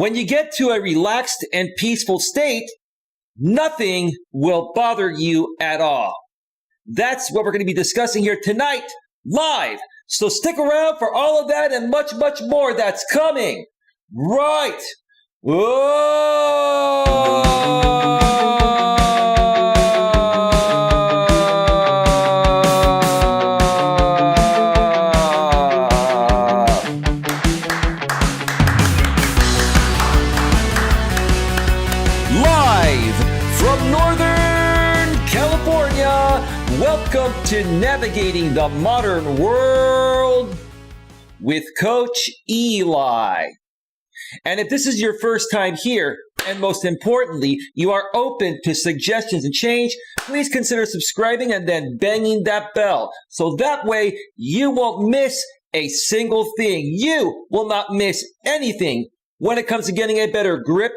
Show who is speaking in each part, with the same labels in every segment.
Speaker 1: When you get to a relaxed and peaceful state, nothing will bother you at all. That's what we're going to be discussing here tonight, live. So stick around for all of that and much, much more that's coming. Right. Whoa! Welcome to Navigating the Modern World with Coach Eli. And if this is your first time here, and most importantly, you are open to suggestions and change, please consider subscribing and then banging that bell. So that way you won't miss a single thing. You will not miss anything when it comes to getting a better grip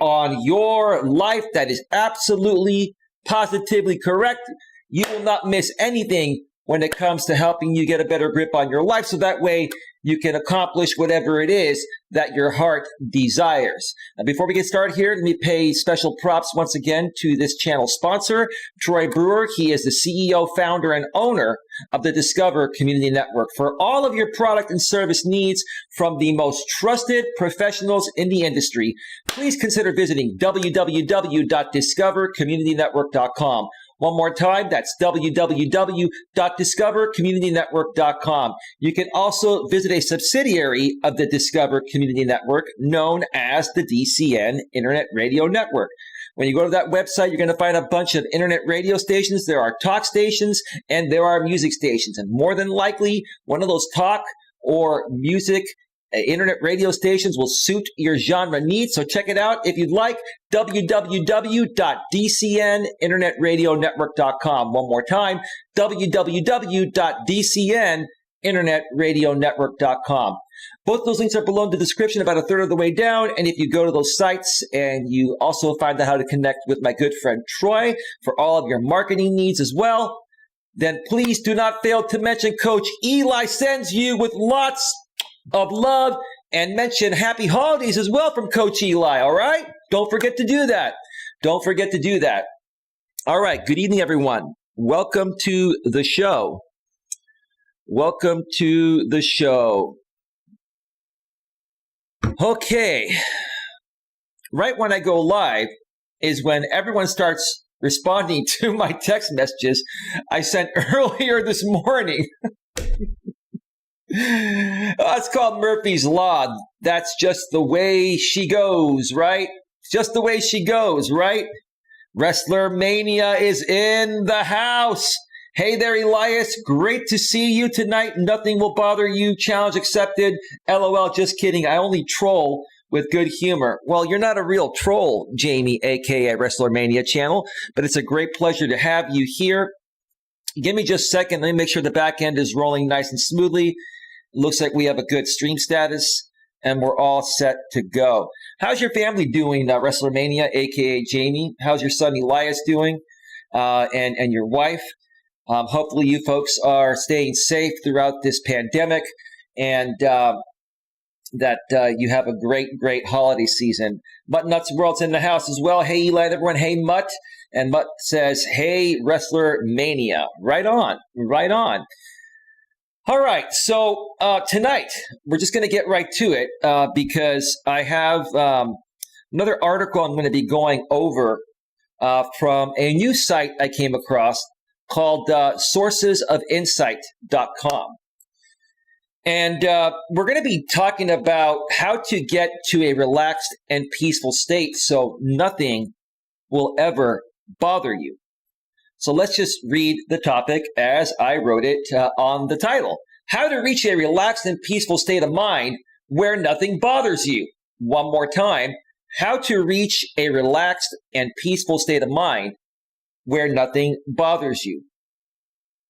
Speaker 1: on your life. That is absolutely, positively correct. You will not miss anything when it comes to helping you get a better grip on your life, so that way you can accomplish whatever it is that your heart desires. Now, before we get started here, let me pay special props once again to this channel sponsor, Troy Brewer. He is the CEO, founder, and owner of the Discover Community Network. For all of your product and service needs from the most trusted professionals in the industry, please consider visiting www.discovercommunitynetwork.com. One more time, that's www.discovercommunitynetwork.com. You can also visit a subsidiary of the Discover Community Network known as the DCN Internet Radio Network. When you go to that website, you're going to find a bunch of internet radio stations. There are talk stations and there are music stations. And more than likely, one of those talk or music internet radio stations will suit your genre needs. So check it out if you'd like. www.dcninternetradionetwork.com. One more time, www.dcninternetradionetwork.com. Both those links are below in the description, about a third of the way down. And if you go to those sites and you also find out how to connect with my good friend Troy for all of your marketing needs as well, then please do not fail to mention Coach Eli sends you with lots of love, and mention happy holidays as well from Coach Eli. All right. Don't forget to do that. Don't forget to do that. All right. Good evening, everyone. Welcome to the show. Welcome to the show. Okay. Right when I go live is when everyone starts responding to my text messages I sent earlier this morning. It's called Murphy's Law. That's just the way she goes, right? Just the way she goes, right? Wrestler Mania is in the house. Hey there, Elias. Great to see you tonight. Nothing will bother you. Challenge accepted. LOL, just kidding. I only troll with good humor. Well, you're not a real troll, Jamie, aka Wrestler Mania channel, but it's a great pleasure to have you here. Give me just a second. Let me make sure the back end is rolling nice and smoothly. Looks like we have a good stream status, and we're all set to go. How's your family doing, Wrestler Mania, a.k.a. Jamie? How's your son Elias doing, and your wife? Hopefully you folks are staying safe throughout this pandemic, and that you have a great, great holiday season. Mutt Nuts World's in the house as well. Hey, Eli, everyone. Hey, Mutt. And Mutt says, hey, Wrestler Mania. Right on. Right on. All right, so tonight we're just going to get right to it because I have another article I'm going to be going over from a new site I came across called sourcesofinsight.com. And we're going to be talking about how to get to a relaxed and peaceful state so nothing will ever bother you. So let's just read the topic as I wrote it on the title. How to reach a relaxed and peaceful state of mind where nothing bothers you. One more time. How to reach a relaxed and peaceful state of mind where nothing bothers you.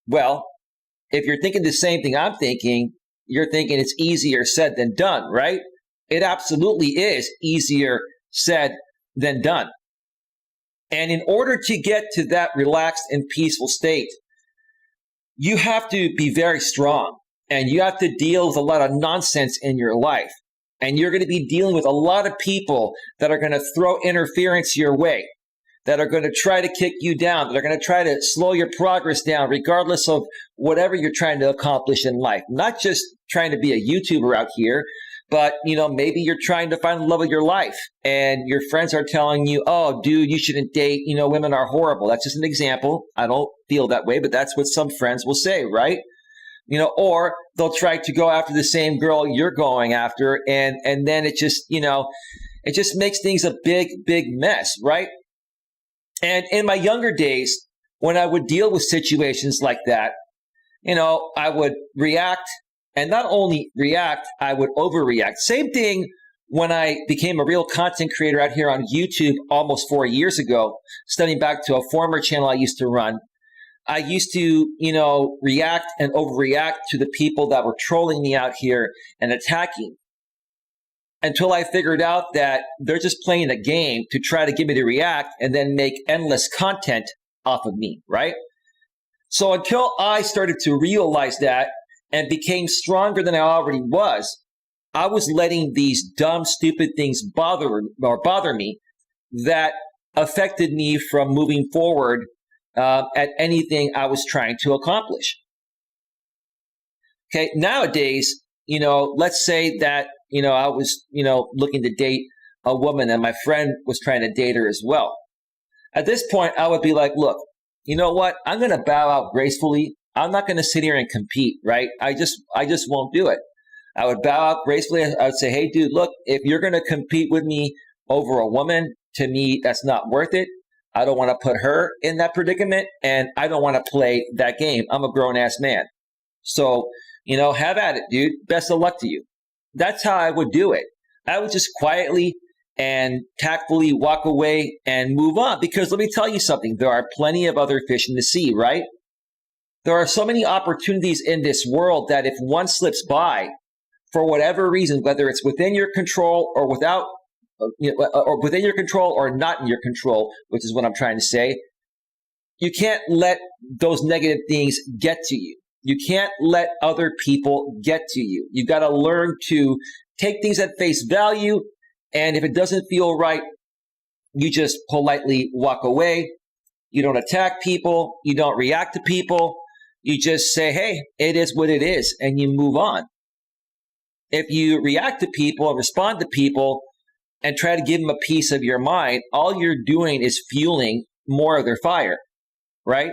Speaker 1: Well, if you're thinking the same thing I'm thinking, you're thinking it's easier said than done, right? It absolutely is easier said than done. And in order to get to that relaxed and peaceful state, you have to be very strong and you have to deal with a lot of nonsense in your life. And you're going to be dealing with a lot of people that are going to throw interference your way, that are going to try to kick you down, that are going to try to slow your progress down, regardless of whatever you're trying to accomplish in life. Not just trying to be a YouTuber out here, but, maybe you're trying to find the love of your life and your friends are telling you, oh, dude, you shouldn't date, women are horrible. That's just an example. I don't feel that way, but that's what some friends will say, right? Or they'll try to go after the same girl you're going after. And then it just, it just makes things a big, big mess, right? And in my younger days, when I would deal with situations like that, I would react, and not only react, I would overreact. Same thing when I became a real content creator out here on YouTube almost 4 years ago, studying back to a former channel I used to run. I used to, react and overreact to the people that were trolling me out here and attacking, until I figured out that they're just playing a game to try to get me to react and then make endless content off of me, right? So until I started to realize that and became stronger than I already was, I was letting these dumb, stupid things bother me that affected me from moving forward at anything I was trying to accomplish. Okay, nowadays, let's say that, I was, looking to date a woman and my friend was trying to date her as well. At this point, I would be like, look, you know what? I'm going to bow out gracefully. I'm not going to sit here and compete, right? I just won't do it. I would bow out gracefully. I would say, hey, dude, look, if you're going to compete with me over a woman, to me, that's not worth it. I don't want to put her in that predicament, and I don't want to play that game. I'm a grown-ass man. So, have at it, dude. Best of luck to you. That's how I would do it. I would just quietly and tactfully walk away and move on. Because let me tell you something. There are plenty of other fish in the sea, right? There are so many opportunities in this world that if one slips by, for whatever reason, whether it's within your control or or within your control or not in your control, which is what I'm trying to say, you can't let those negative things get to you. You can't let other people get to you. You've got to learn to take things at face value. And if it doesn't feel right, you just politely walk away. You don't attack people. You don't react to people. You just say, hey, it is what it is, and you move on. If you react to people and respond to people and try to give them a piece of your mind, all you're doing is fueling more of their fire, right?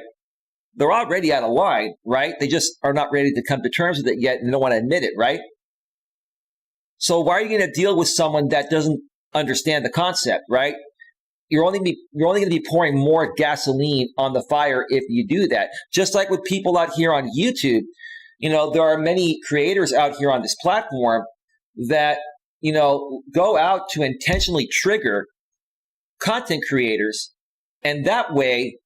Speaker 1: They're already out of line, right? They just are not ready to come to terms with it yet and don't want to admit it, right? So why are you going to deal with someone that doesn't understand the concept, right? You're only going to be pouring more gasoline on the fire if you do that. Just like with people out here on YouTube, there are many creators out here on this platform that, go out to intentionally trigger content creators. And that way,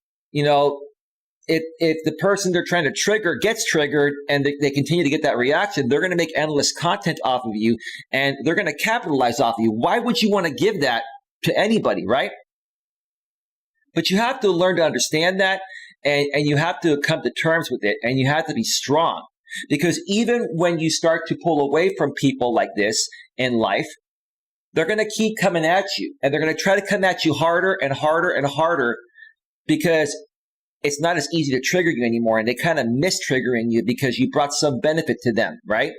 Speaker 1: if the person they're trying to trigger gets triggered and they continue to get that reaction, they're going to make endless content off of you and they're going to capitalize off of you. Why would you want to give that to anybody, right? But you have to learn to understand that, and you have to come to terms with it, and you have to be strong. Because even when you start to pull away from people like this in life, they're going to keep coming at you, and they're going to try to come at you harder and harder and harder, because it's not as easy to trigger you anymore, and they kind of miss triggering you because you brought some benefit to them, right?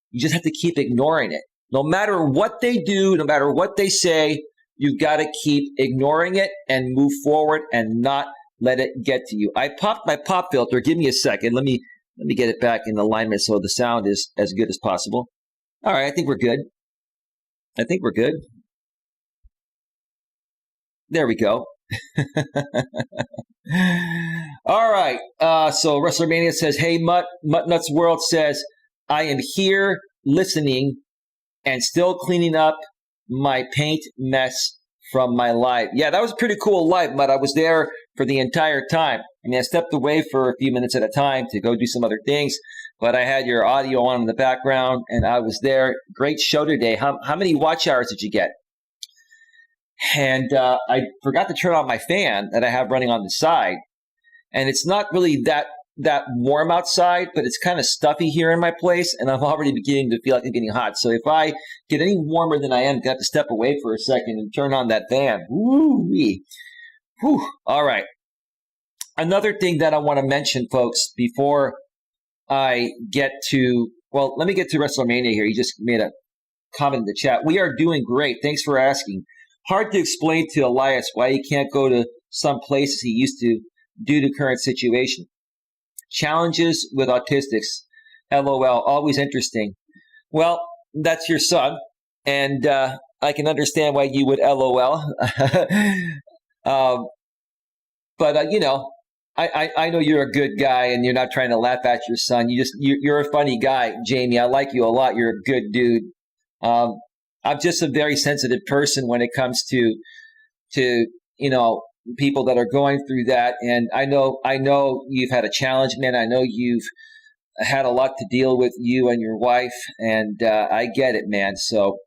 Speaker 1: You just have to keep ignoring it. No matter what they do, no matter what they say, you've got to keep ignoring it and move forward and not let it get to you. I popped my pop filter. Give me a second. Let me get it back in alignment so the sound is as good as possible. All right, I think we're good. There we go. All right. So WrestleMania says, hey, Mutt Nuts World says, I am here listening and still cleaning up my paint mess from my live. Yeah, that was a pretty cool live, Mutt. I was there for the entire time. I mean, I stepped away for a few minutes at a time to go do some other things, but I had your audio on in the background and I was there. Great show today. How many watch hours did you get? And I forgot to turn on my fan that I have running on the side. And it's not really that that warm outside, but it's kind of stuffy here in my place, and I'm already beginning to feel like I'm getting hot. So if I get any warmer than I am, I'm going to have to step away for a second and turn on that fan. Woo-wee. Whew. All right. Another thing that I want to mention, folks, before I get to, well, let me get to WrestleMania here. You just made a comment in the chat. We are doing great. Thanks for asking. Hard to explain to Elias why he can't go to some places he used to due to current situation. Challenges with autistics. LOL. Always interesting. Well, that's your son, and I can understand why you would LOL. But you know, I know you're a good guy, and you're not trying to laugh at your son. You're a funny guy, Jamie. I like you a lot. You're a good dude. I'm just a very sensitive person when it comes to people that are going through that. And I know you've had a challenge, man. I know you've had a lot to deal with, you and your wife, and I get it, man. So,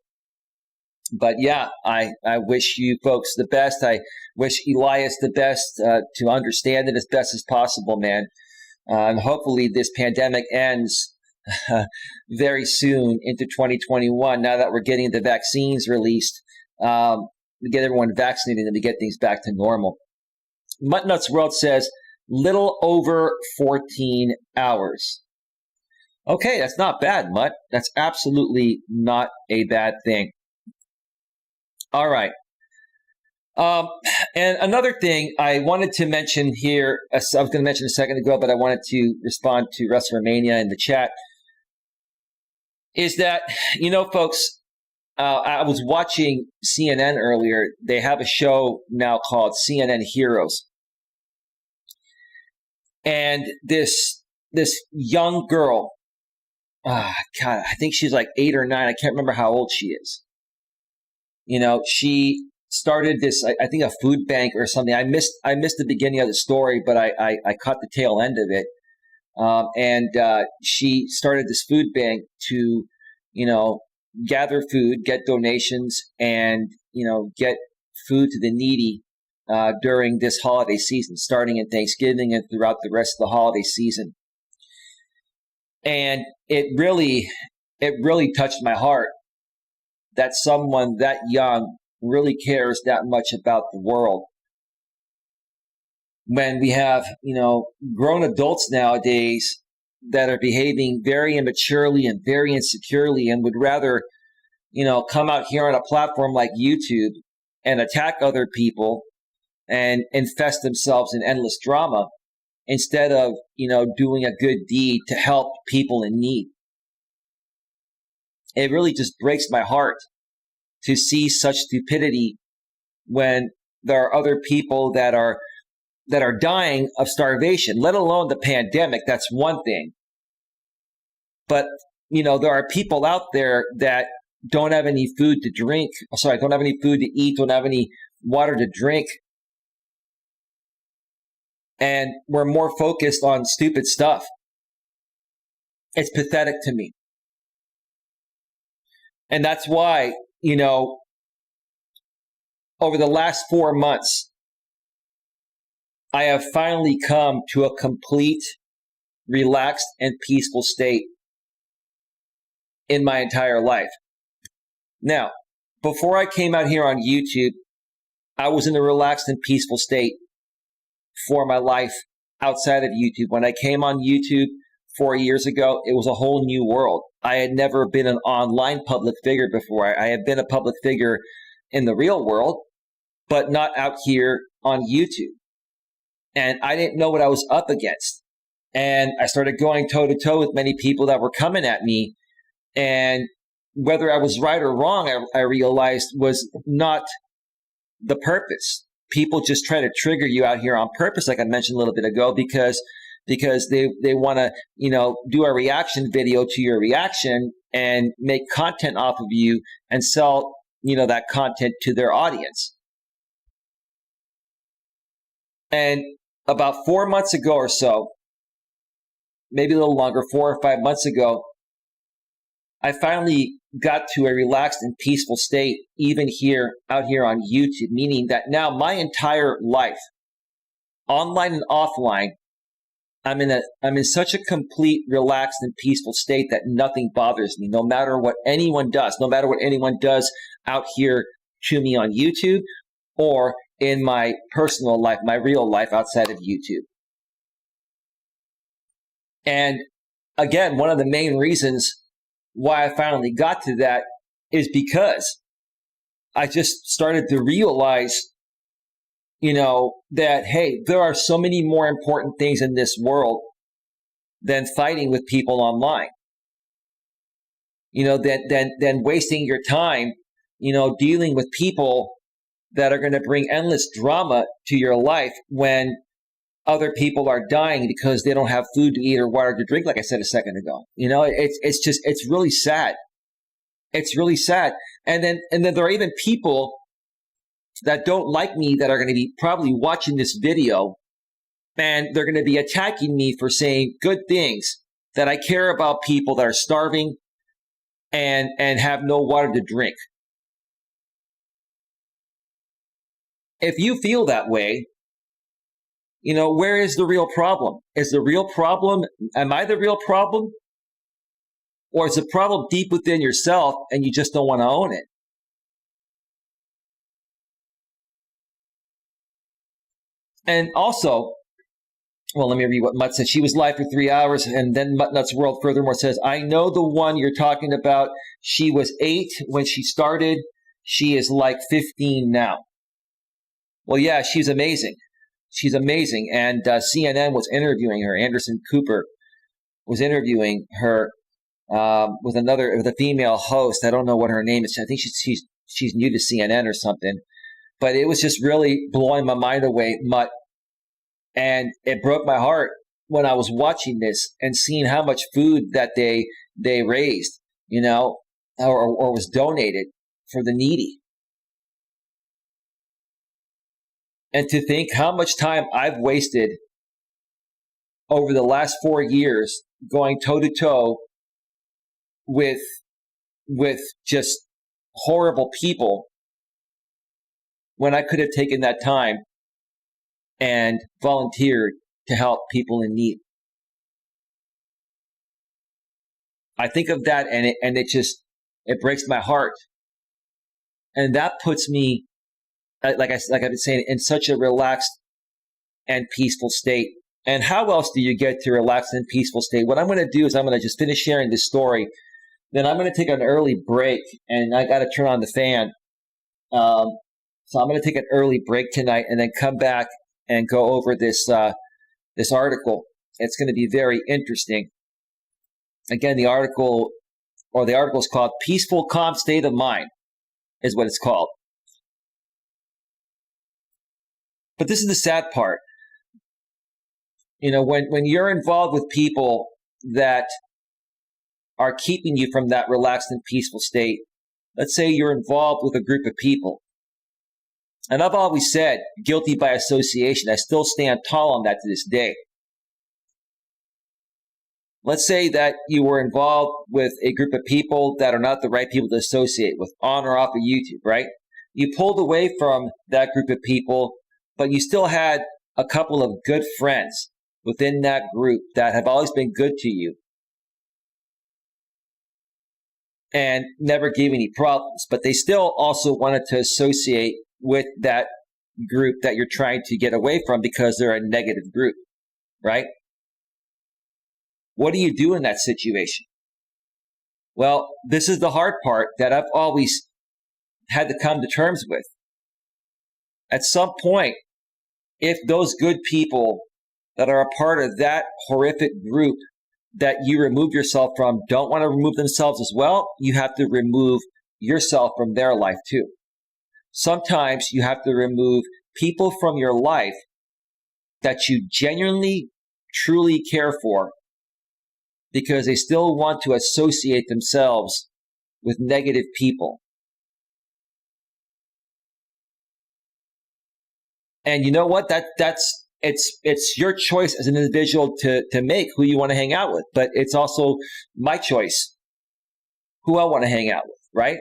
Speaker 1: but yeah, I wish you folks the best. I wish Elias the best, to understand it as best as possible, man. And hopefully this pandemic ends very soon into 2021. Now that we're getting the vaccines released, we get everyone vaccinated and we get things back to normal. Muttnuts World says little over 14 hours. Okay, that's not bad, Mutt. That's absolutely not a bad thing. All right. And another thing I wanted to mention here, I was going to mention a second ago, but I wanted to respond to WrestleMania in the chat, is that, folks, I was watching CNN earlier. They have a show now called CNN Heroes. And this young girl, God, I think she's like 8 or 9. I can't remember how old she is. She started this, I think, a food bank or something. I missed the beginning of the story, but I caught the tail end of it. And she started this food bank to, gather food, get donations, and, get food to the needy during this holiday season, starting in Thanksgiving and throughout the rest of the holiday season. And it really touched my heart that someone that young really cares that much about the world. When we have, grown adults nowadays that are behaving very immaturely and very insecurely and would rather, come out here on a platform like YouTube and attack other people and infest themselves in endless drama instead of, doing a good deed to help people in need. It really just breaks my heart to see such stupidity when there are other people that are dying of starvation, let alone the pandemic. That's one thing. But, there are people out there that don't have any food to drink. Don't have any food to eat, don't have any water to drink. And we're more focused on stupid stuff. It's pathetic to me. And that's why, over the last 4 months, I have finally come to a complete, relaxed, and peaceful state in my entire life. Now, before I came out here on YouTube, I was in a relaxed and peaceful state for my life outside of YouTube. When I came on YouTube 4 years ago, it was a whole new world. I had never been an online public figure before. I had been a public figure in the real world, but not out here on YouTube. And I didn't know what I was up against. And I started going toe-to-toe with many people that were coming at me. And whether I was right or wrong, I realized was not the purpose. People just try to trigger you out here on purpose, like I mentioned a little bit ago, because they want to, do a reaction video to your reaction and make content off of you and sell, that content to their audience. And about 4 months ago or so, maybe a little longer, 4 or 5 months ago, I finally got to a relaxed and peaceful state, even out here on YouTube, meaning that now my entire life, online and offline, I'm in such a complete, relaxed, and peaceful state that nothing bothers me, no matter what anyone does, no matter what anyone does out here to me on YouTube or in my personal life, my real life outside of YouTube. And again, one of the main reasons why I finally got to that is because I just started to realize, that, hey, there are so many more important things in this world than fighting with people online, than wasting your time, dealing with people that are going to bring endless drama to your life when other people are dying because they don't have food to eat or water to drink, like I said a second ago. It's really sad. It's really sad. And then there are even people that don't like me that are going to be probably watching this video, and they're going to be attacking me for saying good things, that I care about people that are starving and have no water to drink. If you feel that way, where is the real problem? Is the real problem, am I the real problem? Or is the problem deep within yourself and you just don't want to own it? And also, well, let me read what Mutt said. She was live for 3 hours, and then Mutt Nuts World furthermore says, I know the one you're talking about. She was 8 when she started. She is like 15 now. Well, yeah, she's amazing. She's amazing. And CNN was interviewing her. Anderson Cooper was interviewing her with a female host. I don't know what her name is. I think she's new to CNN or something. But it was just really blowing my mind away, Mutt. And it broke my heart when I was watching this and seeing how much food that they raised, or was donated for the needy. And to think how much time I've wasted over the last 4 years going toe to toe with just horrible people, when I could have taken that time and volunteered to help people in need. I think of that and it breaks my heart. And that puts me, like I've been saying, in such a relaxed and peaceful state. And how else do you get to a relaxed and peaceful state? What I'm going to do is I'm going to just finish sharing this story. Then I'm going to take an early break, and I got to turn on the fan. So I'm going to take an early break tonight and then come back and go over this article. It's going to be very interesting. Again, the article is called Peaceful, Calm State of Mind, is what it's called. But this is the sad part. When you're involved with people that are keeping you from that relaxed and peaceful state, let's say you're involved with a group of people. And I've always said, guilty by association. I still stand tall on that to this day. Let's say that you were involved with a group of people that are not the right people to associate with, on or off of YouTube, right? You pulled away from that group of people, but you still had a couple of good friends within that group that have always been good to you and never gave any problems, but they still also wanted to associate with that group that you're trying to get away from because they're a negative group, right? What do you do in that situation? Well, this is the hard part that I've always had to come to terms with. At some point, if those good people that are a part of that horrific group that you remove yourself from don't want to remove themselves as well, you have to remove yourself from their life too. Sometimes you have to remove people from your life that you genuinely, truly care for because they still want to associate themselves with negative people. And you know what? It's your choice as an individual to make who you want to hang out with, but it's also my choice who I want to hang out with, right?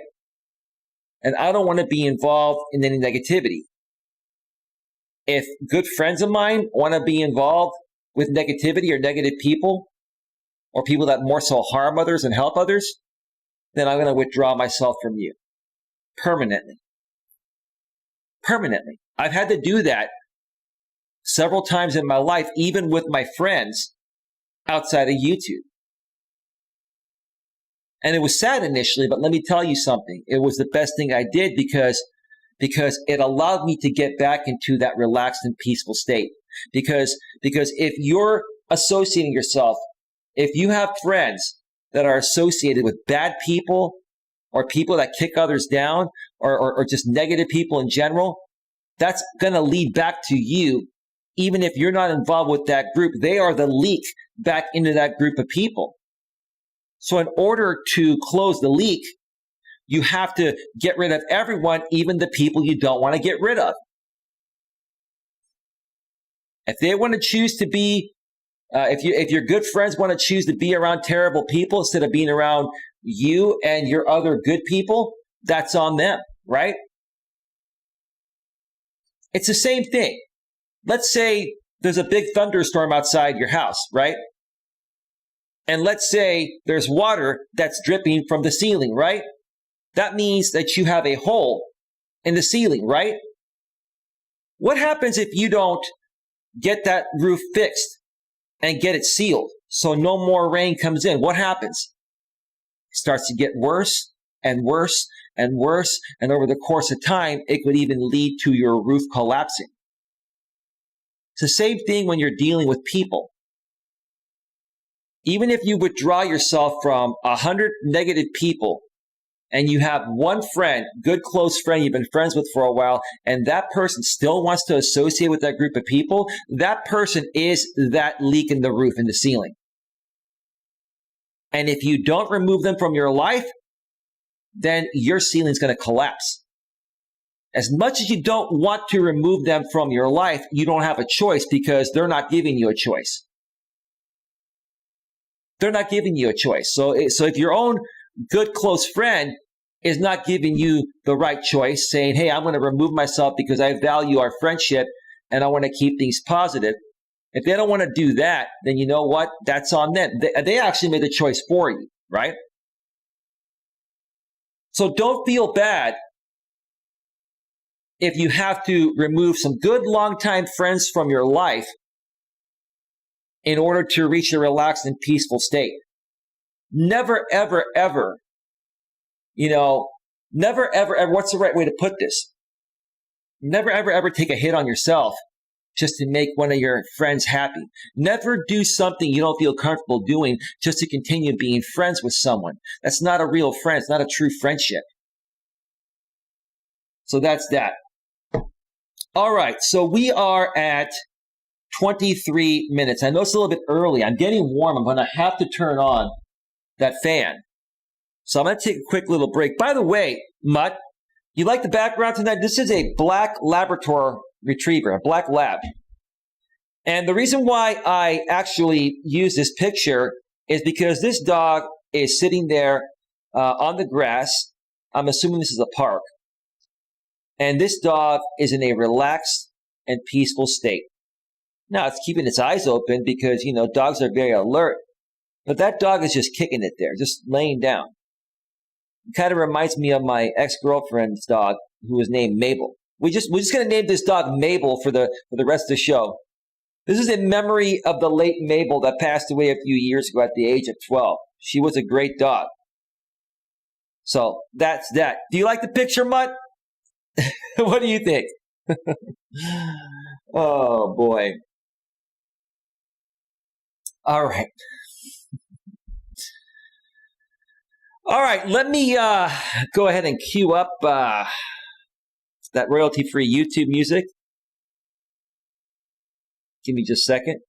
Speaker 1: And I don't want to be involved in any negativity. If good friends of mine want to be involved with negativity or negative people, or people that more so harm others and help others, then I'm going to withdraw myself from you permanently. Permanently. I've had to do that several times in my life, even with my friends outside of YouTube. And it was sad initially, but let me tell you something. It was the best thing I did because it allowed me to get back into that relaxed and peaceful state. Because if you're associating yourself, if you have friends that are associated with bad people or people that kick others down or just negative people in general, that's going to lead back to you. Even if you're not involved with that group, they are the leak back into that group of people. So in order to close the leak, you have to get rid of everyone, even the people you don't want to get rid of. If they want to choose to be, if your good friends want to choose to be around terrible people instead of being around you and your other good people, that's on them, right? It's the same thing. Let's say there's a big thunderstorm outside your house, right? And let's say there's water that's dripping from the ceiling, right? That means that you have a hole in the ceiling, right? What happens if you don't get that roof fixed and get it sealed so no more rain comes in? What happens? It starts to get worse and worse and worse. And over the course of time, it could even lead to your roof collapsing. It's the same thing when you're dealing with people. Even if you withdraw yourself from 100 negative people and you have one friend, good close friend you've been friends with for a while, and that person still wants to associate with that group of people, that person is that leak in the roof, in the ceiling. And if you don't remove them from your life, then your ceiling is going to collapse. As much as you don't want to remove them from your life, you don't have a choice because they're not giving you a choice. They're not giving you a choice. So if your own good close friend is not giving you the right choice, saying, hey, I'm going to remove myself because I value our friendship and I want to keep things positive. If they don't want to do that, then you know what? That's on them. They actually made the choice for you, right? So don't feel bad if you have to remove some good longtime friends from your life in order to reach a relaxed and peaceful state. Never, ever, ever, never, ever, ever, what's the right way to put this? Never, ever, ever take a hit on yourself just to make one of your friends happy. Never do something you don't feel comfortable doing just to continue being friends with someone. That's not a real friend. It's not a true friendship. So that's that. All right. So we are at 23 minutes. I know it's a little bit early. I'm getting warm. I'm going to have to turn on that fan. So I'm going to take a quick little break. By the way, Mutt, you like the background tonight? This is a black Labrador retriever, a black lab. And the reason why I actually use this picture is because this dog is sitting there on the grass. I'm assuming this is a park. And this dog is in a relaxed and peaceful state. Now, it's keeping its eyes open because, dogs are very alert. But that dog is just kicking it there, just laying down. It kind of reminds me of my ex-girlfriend's dog, who was named Mabel. We're just going to name this dog Mabel for the rest of the show. This is in memory of the late Mabel that passed away a few years ago at the age of 12. She was a great dog. So that's that. Do you like the picture, Mutt? What do you think? Oh, boy. All right. All right, let me go ahead and cue up that royalty-free YouTube music. Give me just a second.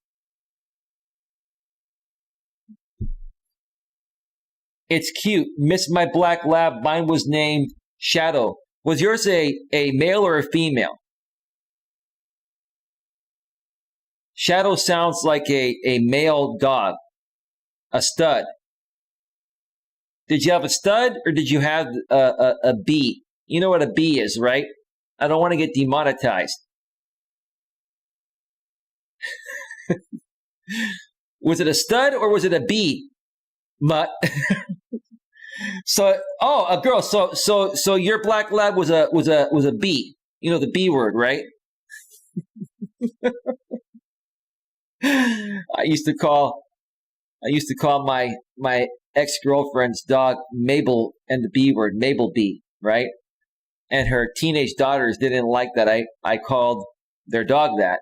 Speaker 1: It's cute. Miss my black lab. Mine was named Shadow. Was yours a male or a female? Shadow sounds like a male dog, a stud. Did you have a stud or did you have a bee? You know what a bee is, right? I don't want to get demonetized. Was it a stud or was it a B? Mutt. So, oh, a girl. So your black lab was a B. You know the B word, right? I used to call my ex-girlfriend's dog Mabel and the B word, Mabel B, right? And her teenage daughters didn't like that I called their dog that.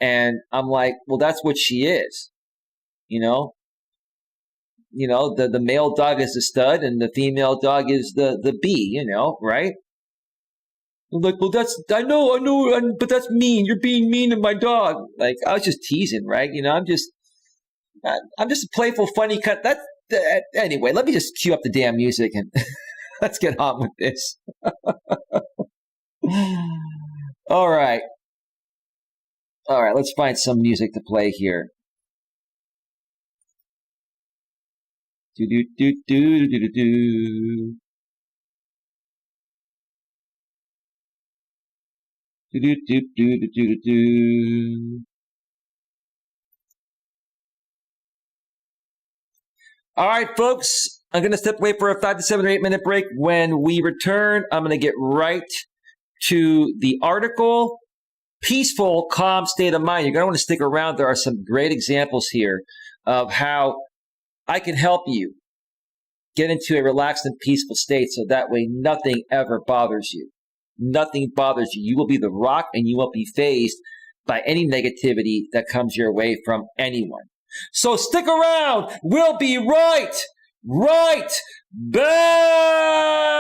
Speaker 1: And I'm like, well, that's what she is, you know? The male dog is the stud and the female dog is the B, right? I'm like, well, I know, but that's mean. You're being mean to my dog. Like, I was just teasing, right? I'm just a playful, funny cut. Anyway, let me just cue up the damn music and let's get on with this. All right. Let's find some music to play here. Do do do do do do do. Do do do do do do do. All right, folks. I'm going to step away for a 5 to 7 or 8 minute break. When we return, I'm going to get right to the article. Peaceful, calm state of mind. You're going to want to stick around. There are some great examples here of how I can help you get into a relaxed and peaceful state so that way nothing ever bothers you. Nothing bothers you. You will be the rock and you won't be fazed by any negativity that comes your way from anyone. So stick around. We'll be right back.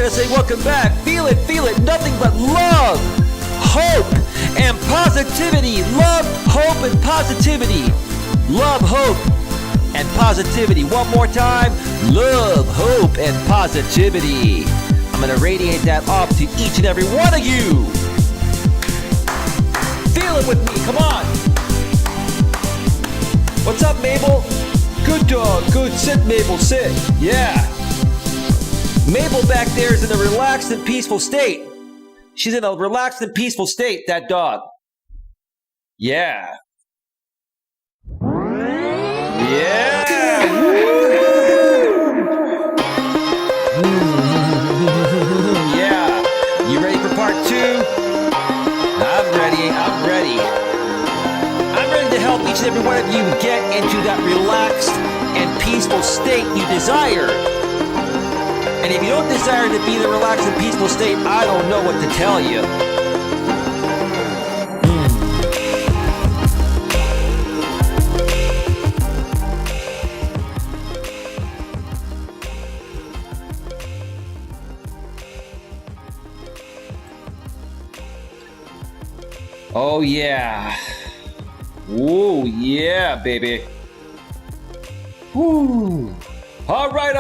Speaker 1: can I say? Welcome back. Feel it, nothing but love, hope, and positivity. Love, hope, and positivity. Love, hope, and positivity. One more time. Love, hope, and positivity. I'm going to radiate that off to each and every one of you. Feel it with me. Come on. What's up, Mabel? Good dog. Good. Sit, Mabel. Sit. Yeah. Mabel back there is in a relaxed and peaceful state. She's in a relaxed and peaceful state, that dog. Yeah. Yeah. Yeah. You ready for part 2? I'm ready. I'm ready to help each and every one of you get into that relaxed and peaceful state you desire. And if you don't desire to be in a relaxed and peaceful state, I don't know what to tell you. Oh, yeah. Ooh, yeah, baby. Woo. All right.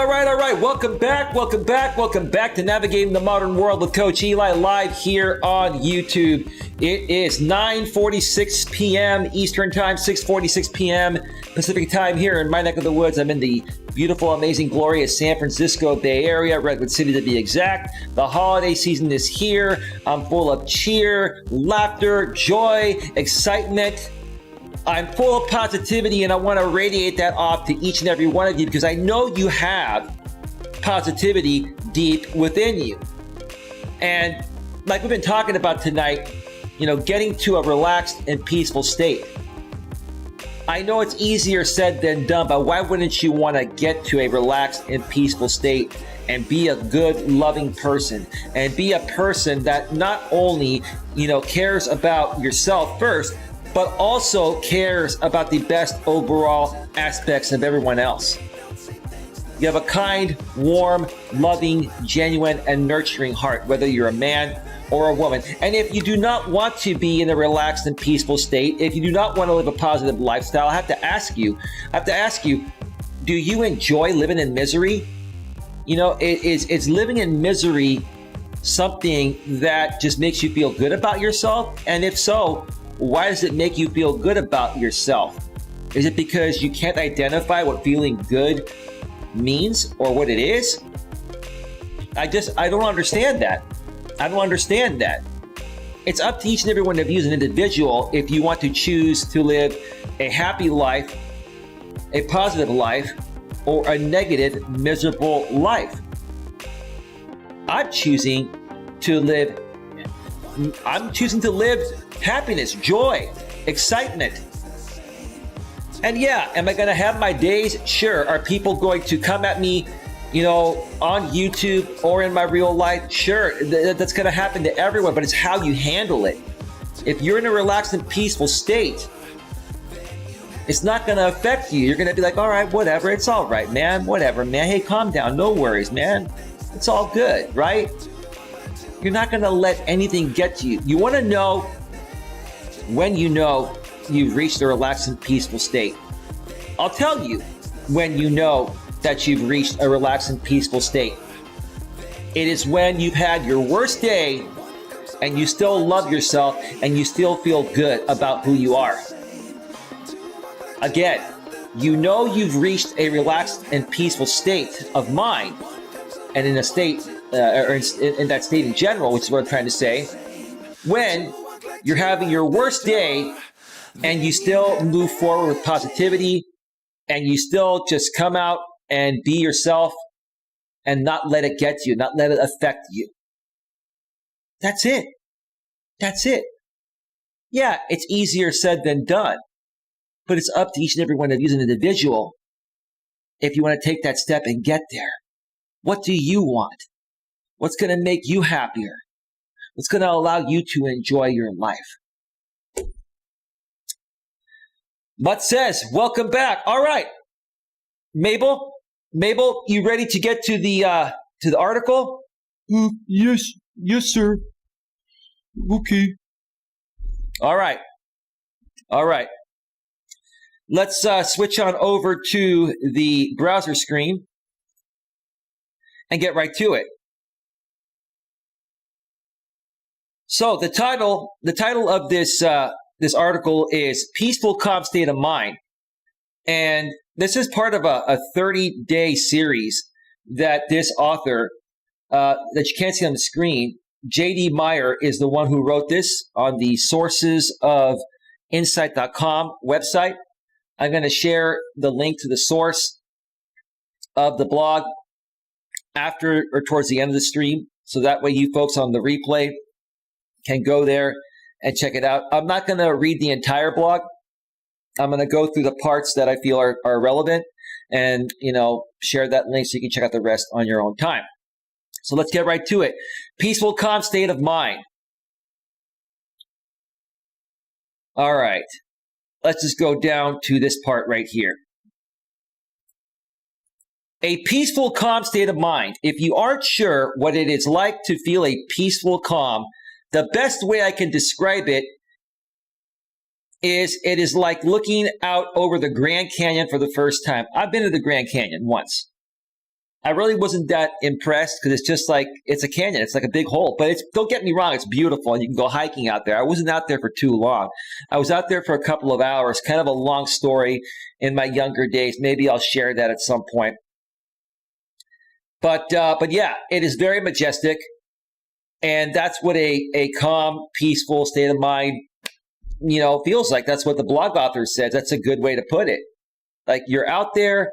Speaker 1: Welcome back to Navigating the Modern World with Coach Eli, live here on YouTube. It is 9:46 p.m. Eastern Time, 6:46 p.m. Pacific Time here in my neck of the woods. I'm in the beautiful, amazing, glorious San Francisco Bay Area, Redwood City to be exact. The holiday season is here. I'm full of cheer, laughter, joy, excitement. I'm full of positivity, and I want to radiate that off to each and every one of you because I know you have positivity deep within you. And like we've been talking about tonight, getting to a relaxed and peaceful state. I know it's easier said than done, but why wouldn't you want to get to a relaxed and peaceful state and be a good, loving person and be a person that not only, cares about yourself first, but also cares about the best overall aspects of everyone else. You have a kind, warm, loving, genuine, and nurturing heart, whether you're a man or a woman. And if you do not want to be in a relaxed and peaceful state, if you do not want to live a positive lifestyle, I have to ask you, do you enjoy living in misery? Is living in misery something that just makes you feel good about yourself? And if so, why does it make you feel good about yourself? Is it because you can't identify what feeling good means or what it is? I don't understand that. I don't understand that. It's up to each and every one of you as an individual if you want to choose to live a happy life, a positive life, or a negative, miserable life. I'm choosing to live happiness, joy, excitement. And yeah, am I going to have my days? Sure. Are people going to come at me, on YouTube or in my real life? Sure. That's going to happen to everyone, but it's how you handle it. If you're in a relaxed and peaceful state, it's not going to affect you. You're going to be like, all right, whatever. It's all right, man. Whatever, man. Hey, calm down. No worries, man. It's all good, right? You're not going to let anything get to you. You want to know when you've reached a relaxed and peaceful state. I'll tell you when you know that you've reached a relaxed and peaceful state. It is when you've had your worst day and you still love yourself and you still feel good about who you are. Again, you've reached a relaxed and peaceful state of mind, and in a state, or in that state in general, which is what I'm trying to say, when you're having your worst day and you still move forward with positivity and you still just come out and be yourself and not let it get you, not let it affect you. That's it. That's it. Yeah, it's easier said than done, but it's up to each and every one of you as an individual if you want to take that step and get there. What do you want? What's going to make you happier? What's going to allow you to enjoy your life? Mutt says, welcome back. All right. Mabel, you ready to get to the article?
Speaker 2: Yes, sir. Okay.
Speaker 1: All right. Let's switch on over to the browser screen and get right to it. So the title of this article is "Peaceful, Calm State of Mind," and this is part of a 30-day series that this author that you can't see on the screen, J.D. Meyer, is the one who wrote this on the Sources of Insight.com website. I'm going to share the link to the source of the blog after or towards the end of the stream, so that way you folks on the replay can go there and check it out. I'm not going to read the entire blog. I'm going to go through the parts that I feel are relevant and, share that link so you can check out the rest on your own time. So let's get right to it. Peaceful, calm state of mind. All right. Let's just go down to this part right here. A peaceful, calm state of mind. If you aren't sure what it is like to feel a peaceful calm, the best way I can describe it is like looking out over the Grand Canyon for the first time. I've been to the Grand Canyon once. I really wasn't that impressed because it's just like, it's a canyon. It's like a big hole. But don't get me wrong, it's beautiful and you can go hiking out there. I wasn't out there for too long. I was out there for a couple of hours, kind of a long story in my younger days. Maybe I'll share that at some point. But yeah, it is very majestic. And that's what a calm, peaceful state of mind, feels like. That's what the blog author says. That's a good way to put it. Like, you're out there,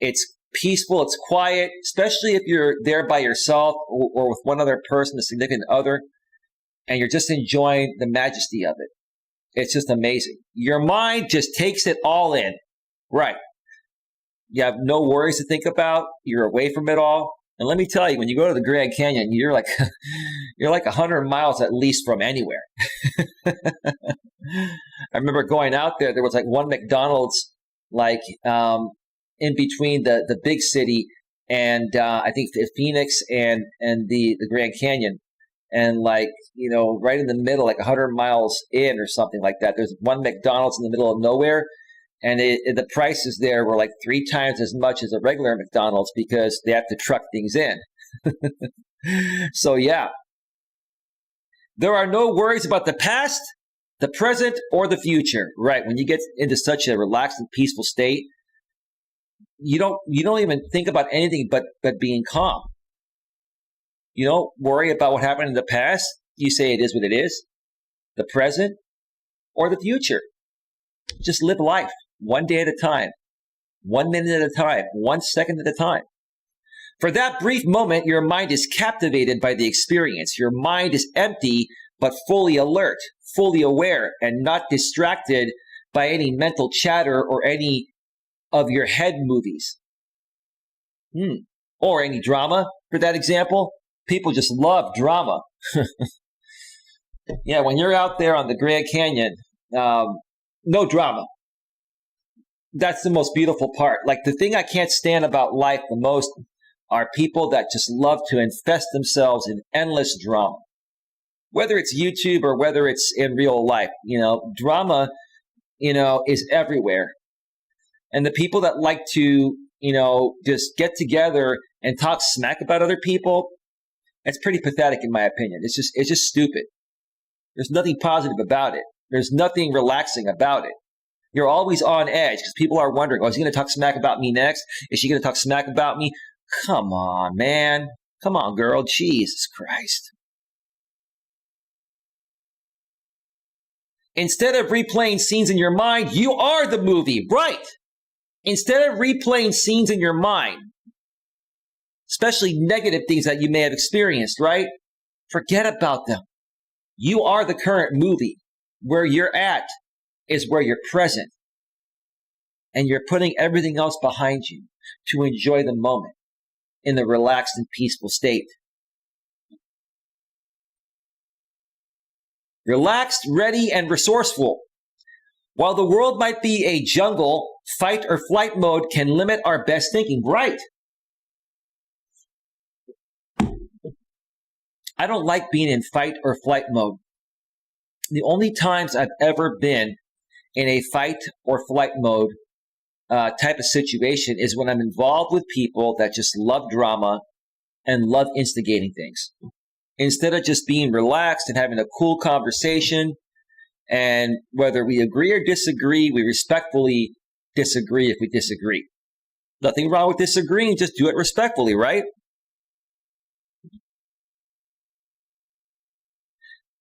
Speaker 1: it's peaceful, it's quiet, especially if you're there by yourself or with one other person, a significant other, and you're just enjoying the majesty of it. It's just amazing. Your mind just takes it all in. Right. You have no worries to think about. You're away from it all. And let me tell you, when you go to the Grand Canyon, you're like 100 miles at least from anywhere. I remember going out there. There was like one McDonald's, in between the big city and I think Phoenix and the Grand Canyon, and right in the middle, like 100 miles in or something like that. There's one McDonald's in the middle of nowhere. And the prices there were like 3 times as much as a regular McDonald's because they have to truck things in. So yeah, there are no worries about the past, the present, or the future. Right. When you get into such a relaxed and peaceful state, you don't even think about anything but being calm. You don't worry about what happened in the past. You say it is what it is, the present, or the future. Just live life. One day at a time, 1 minute at a time, 1 second at a time. For that brief moment, your mind is captivated by the experience. Your mind is empty, but fully alert, fully aware, and not distracted by any mental chatter or any of your head movies. Or any drama, for that example. People just love drama. Yeah, when you're out there on the Grand Canyon, no drama. That's the most beautiful part. Like, the thing I can't stand about life the most are people that just love to infest themselves in endless drama. Whether it's YouTube or whether it's in real life, drama, is everywhere. And the people that like to, just get together and talk smack about other people, that's pretty pathetic in my opinion. It's just stupid. There's nothing positive about it. There's nothing relaxing about it. You're always on edge because people are wondering, is he going to talk smack about me next? Is she going to talk smack about me? Come on, man. Come on, girl. Jesus Christ. Instead of replaying scenes in your mind, you are the movie. Right. Instead of replaying scenes in your mind, especially negative things that you may have experienced, right? Forget about them. You are the current movie. Where you're at is where you're present. And you're putting everything else behind you to enjoy the moment in the relaxed and peaceful state. Relaxed, ready, and resourceful. While the world might be a jungle, fight or flight mode can limit our best thinking. Right. I don't like being in fight or flight mode. The only times I've ever been in a fight or flight mode type of situation is when I'm involved with people that just love drama and love instigating things. Instead of just being relaxed and having a cool conversation, and whether we agree or disagree, we respectfully disagree if we disagree. Nothing wrong with disagreeing, just do it respectfully, right?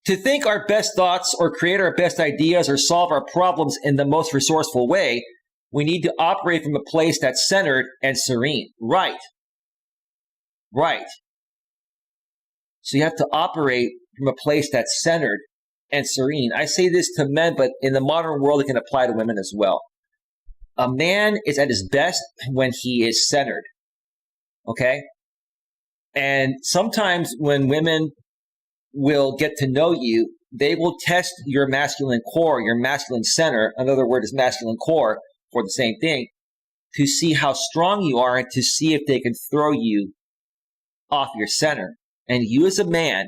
Speaker 1: To think our best thoughts or create our best ideas or solve our problems in the most resourceful way, we need to operate from a place that's centered and serene. Right. So you have to operate from a place that's centered and serene. I say this to men, but in the modern world, it can apply to women as well. A man is at his best when he is centered. Okay? And sometimes when women will get to know you, they will test your masculine core, your masculine center. Another word is masculine core for the same thing, to see how strong you are and to see if they can throw you off your center. And you as a man,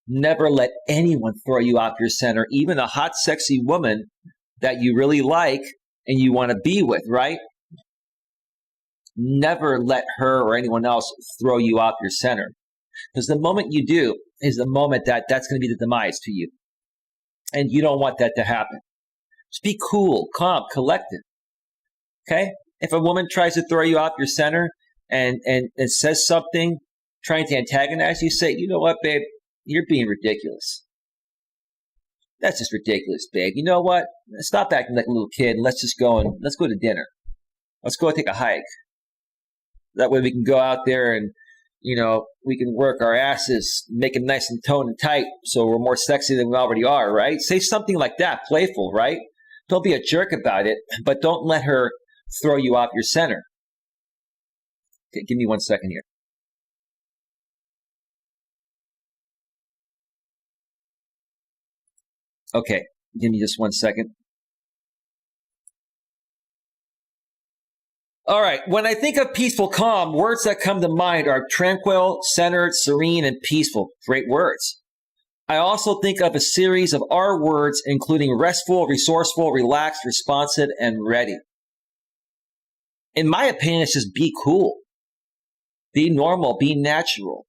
Speaker 1: never let anyone throw you off your center, even a hot, sexy woman that you really like and you want to be with, right? Never let her or anyone else throw you off your center. Because the moment you do is the moment that's going to be the demise to you. And you don't want that to happen. Just be cool, calm, collected. Okay? If a woman tries to throw you off your center and says something, trying to antagonize you, say, you know what, babe? You're being ridiculous. That's just ridiculous, babe. You know what? Stop acting like a little kid and let's go to dinner. Let's go take a hike. That way we can go out there and, we can work our asses, make it nice and toned and tight so we're more sexy than we already are, right? Say something like that, playful, right? Don't be a jerk about it, but don't let her throw you off your center. Okay, give me 1 second here. Okay, give me just 1 second. All right, when I think of peaceful calm, words that come to mind are tranquil, centered, serene, and peaceful. Great words. I also think of a series of R words, including restful, resourceful, relaxed, responsive, and ready. In my opinion, it's just be cool. Be normal, be natural.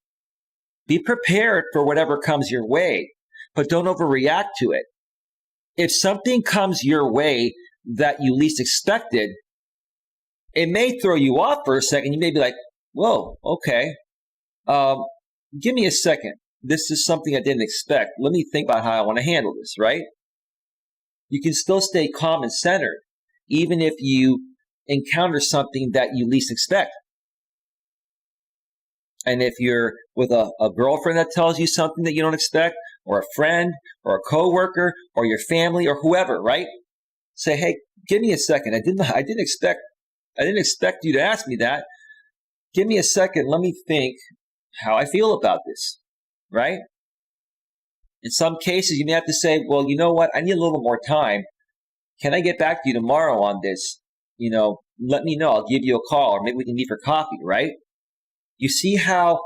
Speaker 1: Be prepared for whatever comes your way, but don't overreact to it. If something comes your way that you least expected, it may throw you off for a second. You may be like, whoa, okay. Give me a second. This is something I didn't expect. Let me think about how I want to handle this, right? You can still stay calm and centered, even if you encounter something that you least expect. And if you're with a girlfriend that tells you something that you don't expect, or a friend, or a coworker, or your family, or whoever, right? Say, hey, give me a second. I didn't expect you to ask me that. Give me a second. Let me think how I feel about this, right? In some cases, you may have to say, well, you know what? I need a little more time. Can I get back to you tomorrow on this? Let me know. I'll give you a call, or maybe we can meet for coffee, right? You see how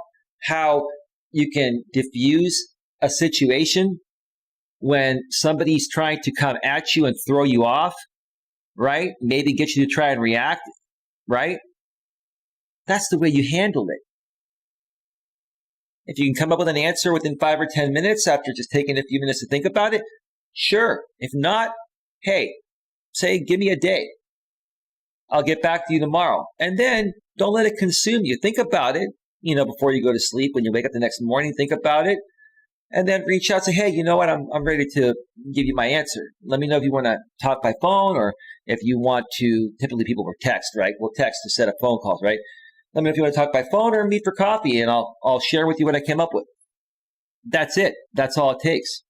Speaker 1: you can diffuse a situation when somebody's trying to come at you and throw you off, right? Maybe get you to try and react, right? That's the way you handle it. If you can come up with an answer within 5 or 10 minutes after just taking a few minutes to think about it, sure. If not, hey, say, give me a day. I'll get back to you tomorrow. And then don't let it consume you. Think about it, before you go to sleep. When you wake up the next morning, think about it. And then reach out, say, hey, you know what? I'm ready to give you my answer. Let me know if you want to talk by phone or if you want to, typically people will text, right? We'll text to set up phone calls, right? Let me know if you want to talk by phone or meet for coffee, and I'll share with you what I came up with. That's it. That's all it takes.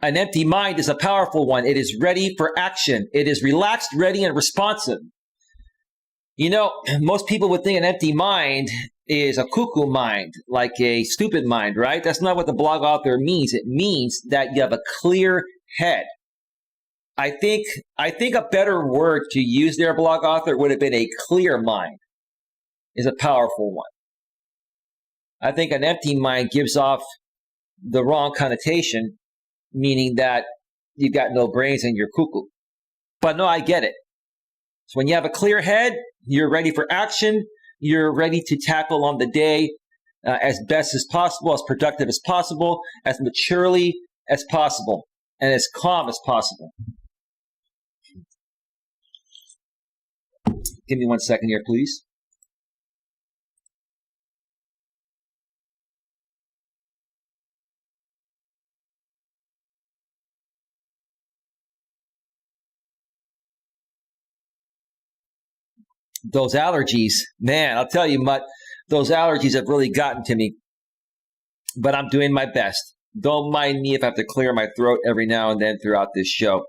Speaker 1: An empty mind is a powerful one. It is ready for action. It is relaxed, ready, and responsive. Most people would think an empty mind is a cuckoo mind, like a stupid mind, right? That's not what the blog author means. It means that you have a clear head. I think a better word to use there, blog author, would have been a clear mind is a powerful one. I think an empty mind gives off the wrong connotation, meaning that you've got no brains and you're cuckoo. But no, I get it. So when you have a clear head, you're ready for action. You're ready to tackle on the day as best as possible, as productive as possible, as maturely as possible, and as calm as possible. Give me 1 second here, please. Those allergies, man, I'll tell you, Mutt, those allergies have really gotten to me. But I'm doing my best. Don't mind me if I have to clear my throat every now and then throughout this show.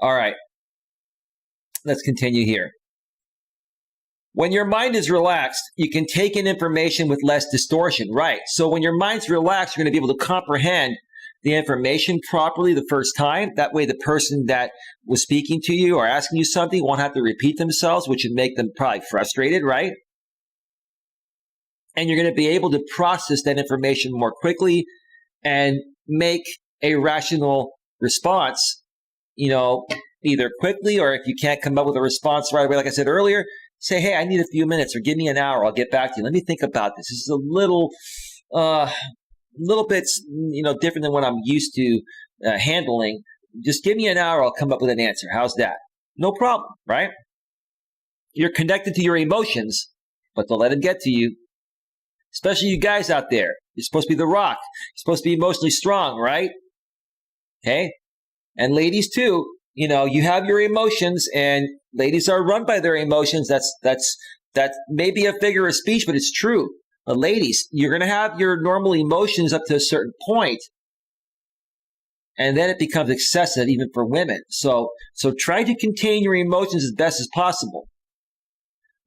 Speaker 1: All right. Let's continue here. When your mind is relaxed, you can take in information with less distortion, right? So when your mind's relaxed, you're going to be able to comprehend the information properly the first time. That way the person that was speaking to you or asking you something won't have to repeat themselves, which would make them probably frustrated, right? And you're going to be able to process that information more quickly and make a rational response, either quickly, or if you can't come up with a response right away, like I said earlier, say, hey, I need a few minutes or give me an hour. I'll get back to you. Let me think about this. This is a little bit, different than what I'm used to handling. Just give me an hour. I'll come up with an answer. How's that? No problem, right? You're connected to your emotions, but don't let them get to you. Especially you guys out there. You're supposed to be the rock. You're supposed to be emotionally strong, right? Okay? And ladies too. You have your emotions, and ladies are run by their emotions. That's maybe a figure of speech, but it's true. But ladies, you're going to have your normal emotions up to a certain point, and then it becomes excessive even for women. So try to contain your emotions as best as possible.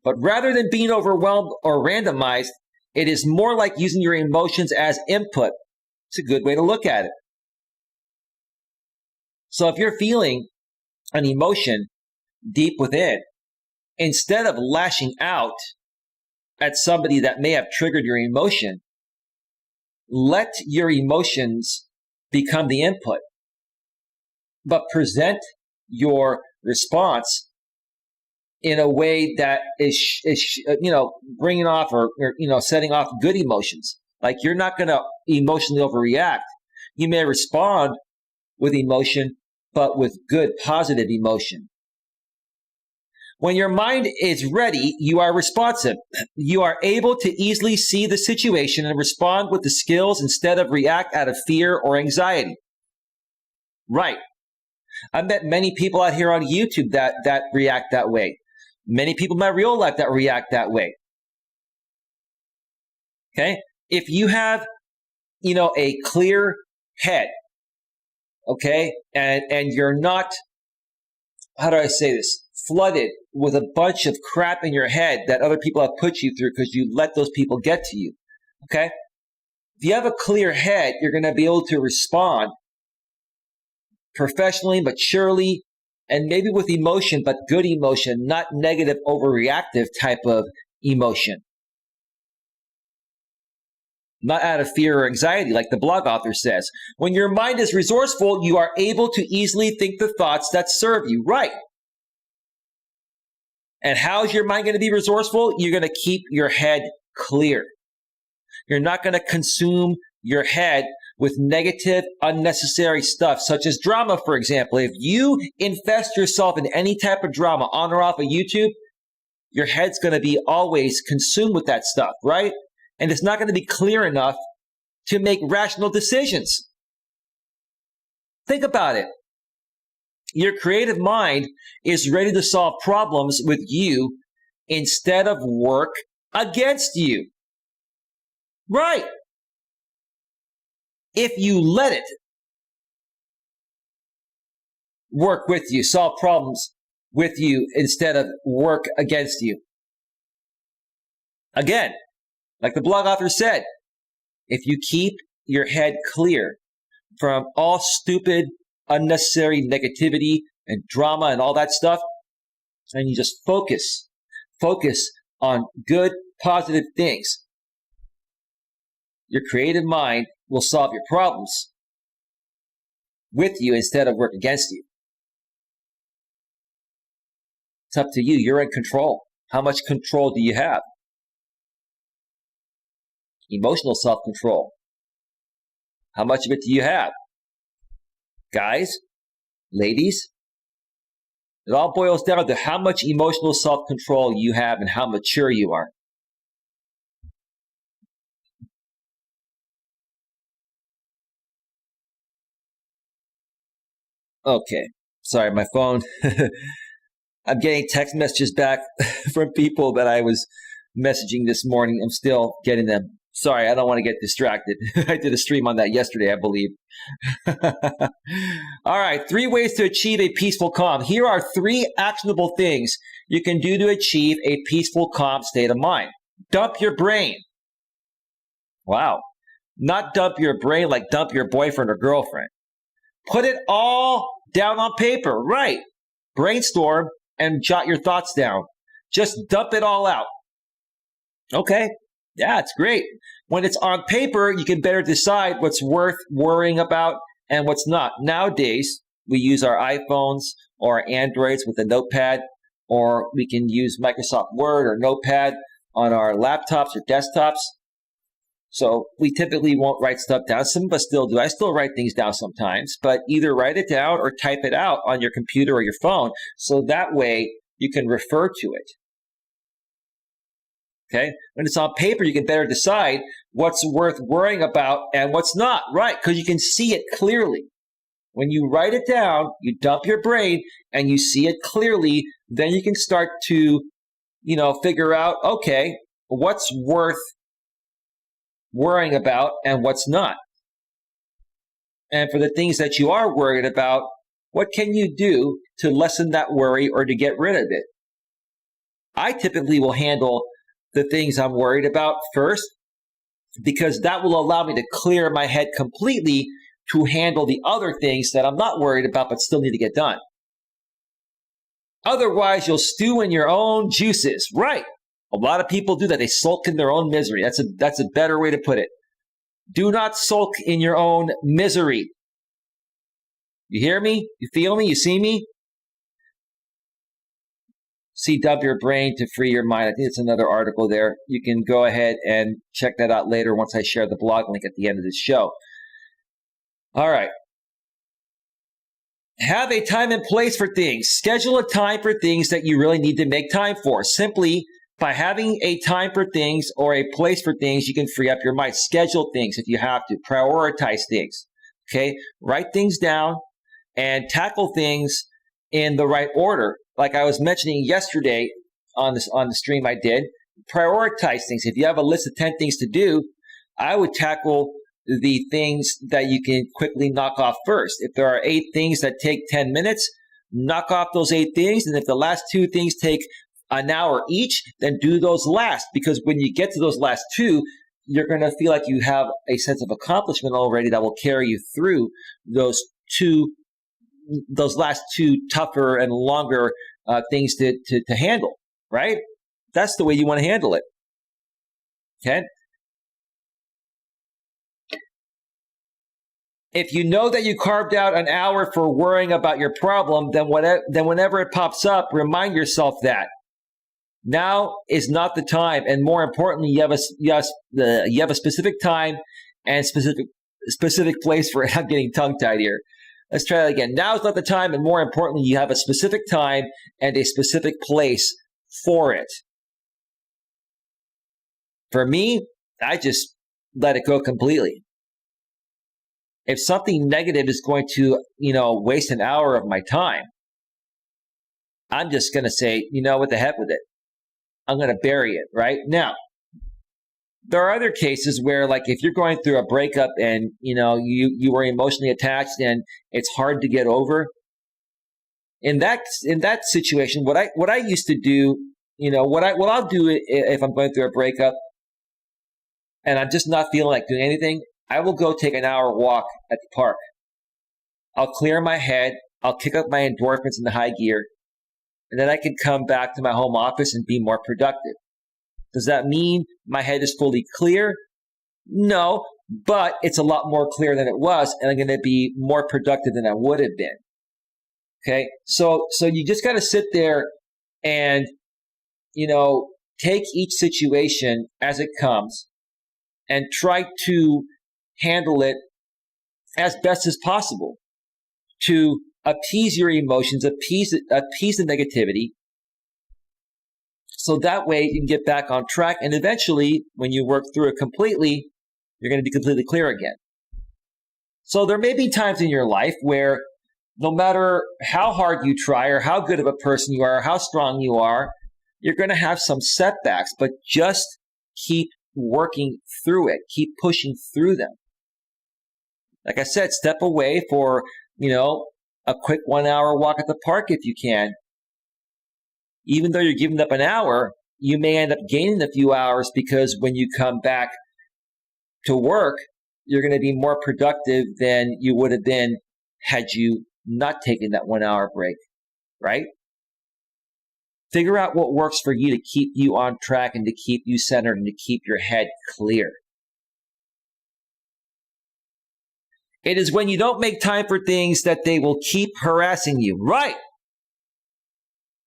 Speaker 1: But rather than being overwhelmed or randomized, it is more like using your emotions as input. It's a good way to look at it. So if you're feeling an emotion deep within, instead of lashing out at somebody that may have triggered your emotion, let your emotions become the input, but present your response in a way that is bringing off or setting off good emotions. Like, you're not going to emotionally overreact. You may respond with emotion, but with good, positive emotion. When your mind is ready, you are responsive. You are able to easily see the situation and respond with the skills instead of react out of fear or anxiety. Right. I've met many people out here on YouTube that react that way. Many people in my real life that react that way. Okay? If you have, a clear head, okay, and you're not, how do I say this, flooded with a bunch of crap in your head that other people have put you through because you let those people get to you, okay? If you have a clear head, you're going to be able to respond professionally, maturely, and maybe with emotion, but good emotion, not negative, overreactive type of emotion. Not out of fear or anxiety, like the blog author says. When your mind is resourceful, you are able to easily think the thoughts that serve you. Right. And how is your mind going to be resourceful? You're going to keep your head clear. You're not going to consume your head with negative, unnecessary stuff, such as drama, for example. If you infest yourself in any type of drama on or off of YouTube, your head's going to be always consumed with that stuff, right? And it's not going to be clear enough to make rational decisions. Think about it. Your creative mind is ready to solve problems with you instead of work against you. Right. If you let it work with you, solve problems with you instead of work against you. Again, like the blog author said, if you keep your head clear from all stupid, unnecessary negativity and drama and all that stuff, and you just focus on good, positive things, your creative mind will solve your problems with you instead of work against you. It's up to you. You're in control. How much control do you have? Emotional self-control. How much of it do you have? Guys, ladies, it all boils down to how much emotional self-control you have and how mature you are. Okay, sorry, my phone. I'm getting text messages back from people that I was messaging this morning. I'm still getting them. Sorry, I don't want to get distracted. I did a stream on that yesterday, I believe. All right, 3 ways to achieve a peaceful calm. Here are 3 actionable things you can do to achieve a peaceful, calm state of mind. Dump your brain. Wow. Not dump your brain like dump your boyfriend or girlfriend. Put it all down on paper, right? Brainstorm and jot your thoughts down. Just dump it all out. Okay, yeah, it's great. When it's on paper, you can better decide what's worth worrying about and what's not. Nowadays, we use our iPhones or our Androids with a notepad, or we can use Microsoft Word or Notepad on our laptops or desktops. So we typically won't write stuff down. Some of us still do. I still write things down sometimes, but either write it down or type it out on your computer or your phone. So that way you can refer to it. Okay. When it's on paper, you can better decide what's worth worrying about and what's not, right? Because you can see it clearly. When you write it down, you dump your brain and you see it clearly, then you can start to, figure out, okay, what's worth worrying about and what's not. And for the things that you are worried about, what can you do to lessen that worry or to get rid of it? I typically will handle the things I'm worried about first, because that will allow me to clear my head completely to handle the other things that I'm not worried about but still need to get done. Otherwise, you'll stew in your own juices. Right. A lot of people do that. They sulk in their own misery. That's a better way to put it. Do not sulk in your own misery. You hear me? You feel me? You see me? See, dump your brain to free your mind. I think it's another article there. You can go ahead and check that out later once I share the blog link at the end of this show. All right. Have a time and place for things. Schedule a time for things that you really need to make time for. Simply by having a time for things or a place for things, you can free up your mind. Schedule things if you have to. Prioritize things. Okay? Write things down and tackle things in the right order. Like I was mentioning yesterday on the stream I did, prioritize things. If you have a list of 10 things to do, I would tackle the things that you can quickly knock off first. If there are 8 things that take 10 minutes, knock off those 8 things. And if the last 2 things take an hour each, then do those last. Because when you get to those last 2, you're going to feel like you have a sense of accomplishment already that will carry you through those last 2 tougher and longer things to handle, right? That's the way you want to handle it. Okay? If you know that you carved out an hour for worrying about your problem, then whenever it pops up, remind yourself that now is not the time, and more importantly, you have a specific time and specific place for it. I'm getting tongue-tied here. Let's try that again. Now is not the time, and more importantly, you have a specific time and a specific place for it. For me, I just let it go completely. If something negative is going to, waste an hour of my time, I'm just going to say, what the heck with it. I'm going to bury it, right? Now, there are other cases where, like, if you're going through a breakup and, you were emotionally attached and it's hard to get over, in that situation, what I used to do, what I'll do if I'm going through a breakup and I'm just not feeling like doing anything, I will go take an hour walk at the park. I'll clear my head. I'll kick up my endorphins into high gear. And then I can come back to my home office and be more productive. Does that mean my head is fully clear? No, but it's a lot more clear than it was, and I'm going to be more productive than I would have been. Okay, so you just got to sit there and, take each situation as it comes and try to handle it as best as possible to appease your emotions, appease the negativity, so that way you can get back on track. And eventually, when you work through it completely, you're going to be completely clear again. So there may be times in your life where no matter how hard you try or how good of a person you are or how strong you are, you're going to have some setbacks, but just keep working through it. Keep pushing through them. Like I said, step away for, a quick 1 hour walk at the park if you can. Even though you're giving up an hour, you may end up gaining a few hours because when you come back to work, you're going to be more productive than you would have been had you not taken that 1 hour break, right? Figure out what works for you to keep you on track and to keep you centered and to keep your head clear. It is when you don't make time for things that they will keep harassing you. Right.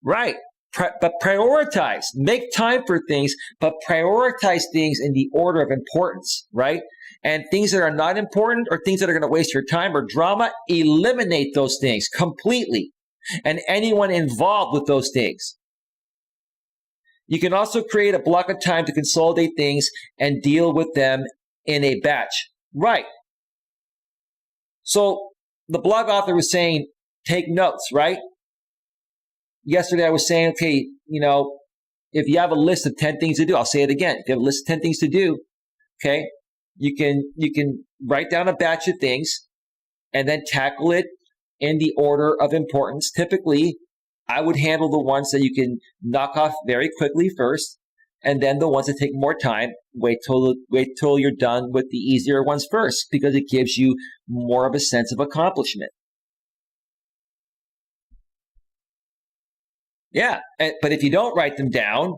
Speaker 1: But prioritize. Make time for things, but prioritize things in the order of importance, right? And things that are not important or things that are going to waste your time or drama, eliminate those things completely. And anyone involved with those things. You can also create a block of time to consolidate things and deal with them in a batch. Right. So the blog author was saying, take notes, right? Yesterday I was saying, okay, if you have a list of 10 things to do, I'll say it again. If you have a list of 10 things to do, okay, you can write down a batch of things and then tackle it in the order of importance. Typically, I would handle the ones that you can knock off very quickly first, and then the ones that take more time, wait till you're done with the easier ones first, because it gives you more of a sense of accomplishment. Yeah, but if you don't write them down,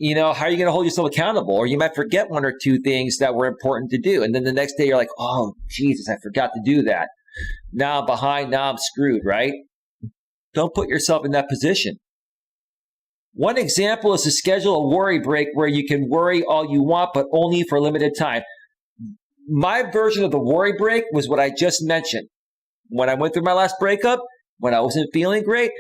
Speaker 1: how are you going to hold yourself accountable? Or you might forget one or two things that were important to do, and then the next day you're like, oh, Jesus, I forgot to do that. Now I'm behind, now I'm screwed, right? Don't put yourself in that position. One example is to schedule a worry break where you can worry all you want, but only for a limited time. My version of the worry break was what I just mentioned. When I went through my last breakup, when I wasn't feeling great,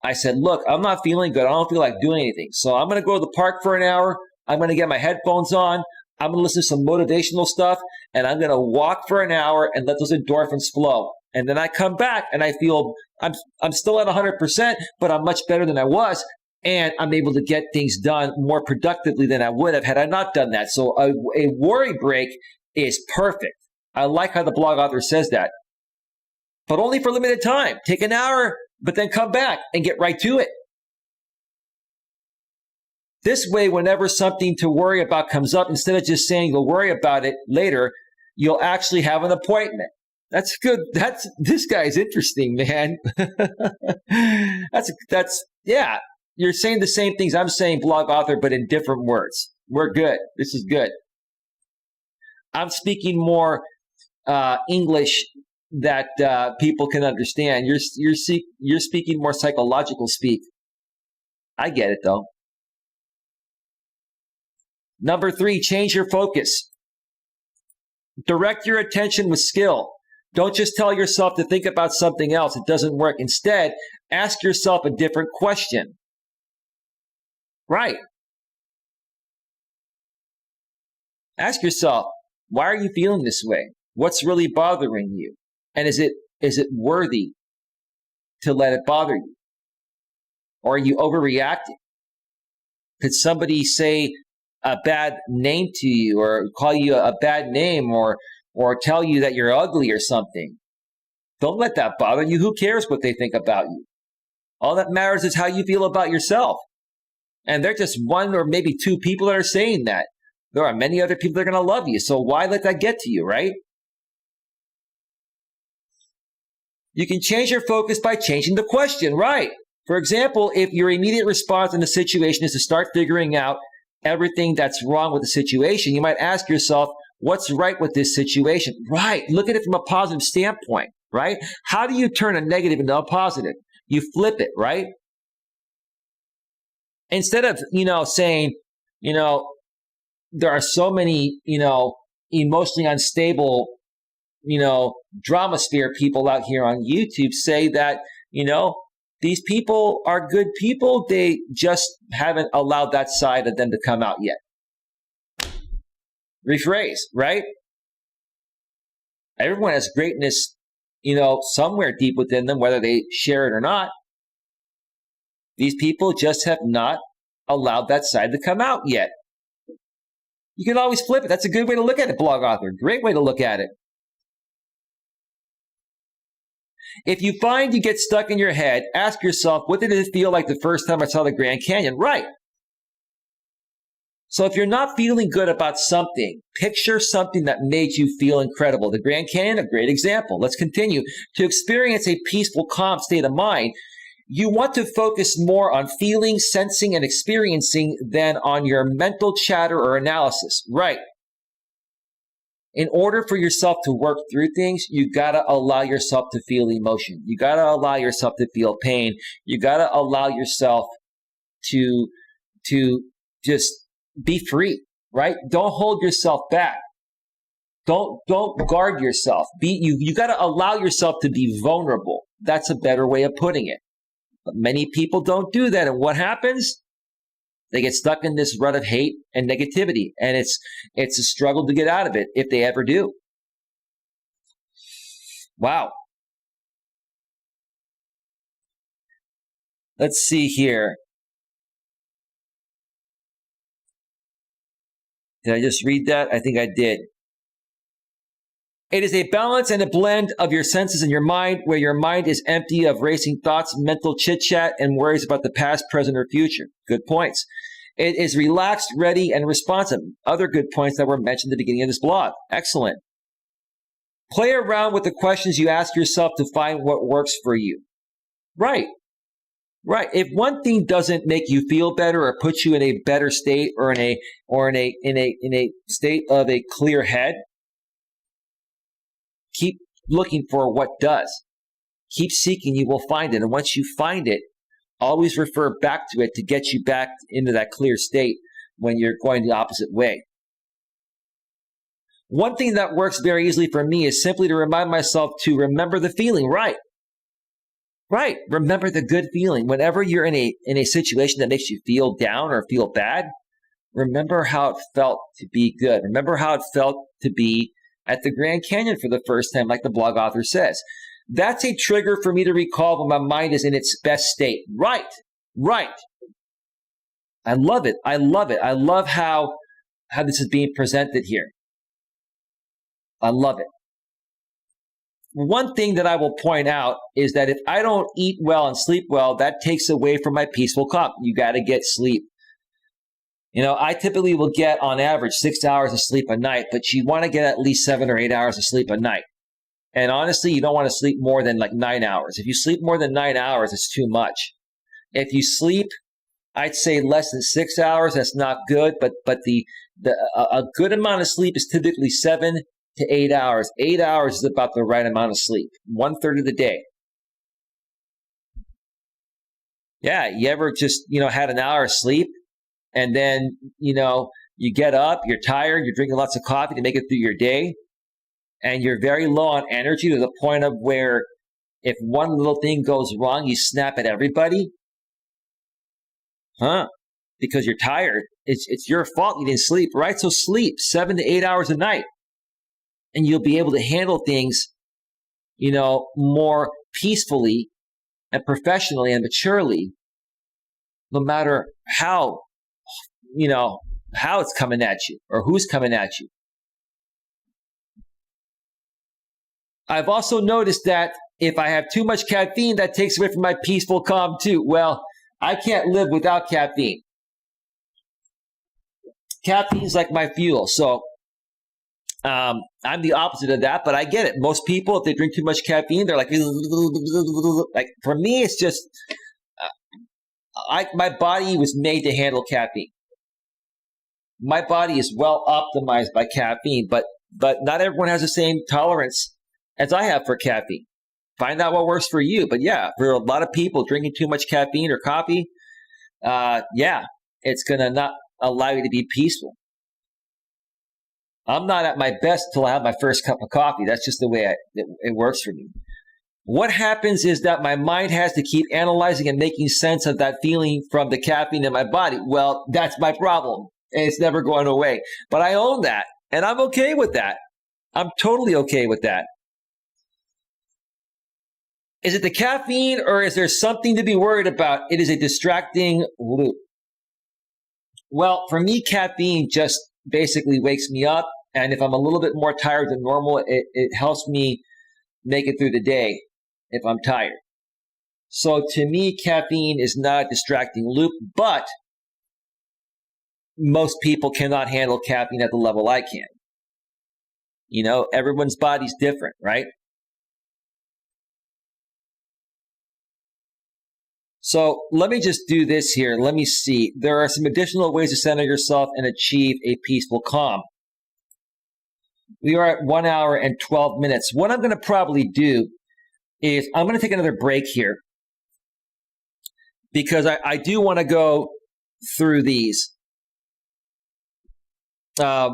Speaker 1: I said, look, I'm not feeling good. I don't feel like doing anything. So I'm going to go to the park for an hour. I'm going to get my headphones on. I'm going to listen to some motivational stuff, and I'm going to walk for an hour and let those endorphins flow. And then I come back and I feel I'm still at 100%, but I'm much better than I was. And I'm able to get things done more productively than I would have had I not done that. So a worry break is perfect. I like how the blog author says that. But only for a limited time. Take an hour, but then come back and get right to it. This way, whenever something to worry about comes up, instead of just saying you'll worry about it later, you'll actually have an appointment. That's good. This guy's interesting, man. Yeah. You're saying the same things I'm saying, blog author, but in different words. We're good. This is good. I'm speaking more English that people can understand. You're speaking more psychological speak. I get it, though. Number 3, change your focus. Direct your attention with skill. Don't just tell yourself to think about something else. It doesn't work. Instead, ask yourself a different question. Right. Ask yourself, why are you feeling this way? What's really bothering you? And is it worthy to let it bother you? Or are you overreacting? Could somebody say a bad name to you or call you a bad name or tell you that you're ugly or something? Don't let that bother you. Who cares what they think about you? All that matters is how you feel about yourself. And they're just one or maybe two people that are saying that. There are many other people that are going to love you. So why let that get to you, right? You can change your focus by changing the question, right? For example, if your immediate response in the situation is to start figuring out everything that's wrong with the situation, you might ask yourself, What's right with this situation? Right. Look at it from a positive standpoint, right? How do you turn a negative into a positive? You flip it, right? Instead of, saying, there are so many, emotionally unstable, drama sphere people out here on YouTube say that, these people are good people. They just haven't allowed that side of them to come out yet. Rephrase, right? Everyone has greatness, somewhere deep within them, whether they share it or not. These people just have not allowed that side to come out yet. You can always flip it. That's a good way to look at it, blog author. Great way to look at it. If you find you get stuck in your head, ask yourself, what did it feel like the first time I saw the Grand Canyon? Right. So if you're not feeling good about something, picture something that made you feel incredible. The Grand Canyon, a great example. Let's continue. To experience a peaceful, calm state of mind, you want to focus more on feeling, sensing, and experiencing than on your mental chatter or analysis. Right. In order for yourself to work through things, you got to allow yourself to feel emotion. You got to allow yourself to feel pain. You got to allow yourself to just be free, right? Don't hold yourself back. Don't guard yourself. You got to allow yourself to be vulnerable. That's a better way of putting it. But many people don't do that. And what happens? They get stuck in this rut of hate and negativity. And it's a struggle to get out of it if they ever do. Wow. Let's see here. Did I just read that? I think I did. It is a balance and a blend of your senses and your mind, where your mind is empty of racing thoughts, mental chit-chat, and worries about the past, present, or future. Good points. It is relaxed, ready, and responsive. Other good points that were mentioned at the beginning of this blog. Excellent. Play around with the questions you ask yourself to find what works for you. Right. Right. If one thing doesn't make you feel better or put you in a better state or in a state of a clear head, keep looking for what does. Keep seeking, you will find it. And once you find it, always refer back to it to get you back into that clear state when you're going the opposite way. One thing that works very easily for me is simply to remind myself to remember the feeling. Right. Right. Remember the good feeling. Whenever you're in a situation that makes you feel down or feel bad, remember how it felt to be good. Remember how it felt to be at the Grand Canyon for the first time, like the blog author says. That's a trigger for me to recall when my mind is in its best state. Right. Right. I love it. I love it. I love how this is being presented here. I love it. One thing that I will point out is that if I don't eat well and sleep well, that takes away from my peaceful calm. You got to get sleep. I typically will get on average 6 hours of sleep a night, but you want to get at least 7 or 8 hours of sleep a night. And honestly, you don't want to sleep more than like 9 hours. If you sleep more than 9 hours, it's too much. If you sleep, I'd say less than 6 hours, that's not good. But a good amount of sleep is typically 7 to 8 hours. 8 hours is about the right amount of sleep. 1/3 of the day. Yeah, you ever just, had an hour of sleep and then, you get up, you're tired, you're drinking lots of coffee to make it through your day, and you're very low on energy to the point of where if one little thing goes wrong, you snap at everybody? Because you're tired. It's your fault you didn't sleep, right? So sleep 7 to 8 hours a night. And you'll be able to handle things, more peacefully and professionally and maturely, no matter how it's coming at you or who's coming at you. I've also noticed that if I have too much caffeine, that takes away from my peaceful calm too. Well, I can't live without caffeine. Caffeine is like my fuel. So I'm the opposite of that, but I get it. Most people, if they drink too much caffeine, they're like for me, it's just, my body was made to handle caffeine. my body is well optimized by caffeine, but not everyone has the same tolerance as I have for caffeine. Find out what works for you. But yeah, for a lot of people, drinking too much caffeine or coffee, it's going to not allow you to be peaceful. I'm not at my best till I have my first cup of coffee. That's just the way it works for me. What happens is that my mind has to keep analyzing and making sense of that feeling from the caffeine in my body. Well, that's my problem. It's never going away. But I own that, and I'm okay with that. I'm totally okay with that. Is it the caffeine, or is there something to be worried about? It is a distracting loop. Well, for me, caffeine just basically wakes me up, and if I'm a little bit more tired than normal, it helps me make it through the day if I'm tired. So to me, caffeine is not a distracting loop, but most people cannot handle caffeine at the level I can. You know, everyone's body's different, right? So let me just do this here. Let me see. There are some additional ways to center yourself and achieve a peaceful calm. We are at 1 hour and 12 minutes. What I'm going to probably do is I'm going to take another break here because I do want to go through these. I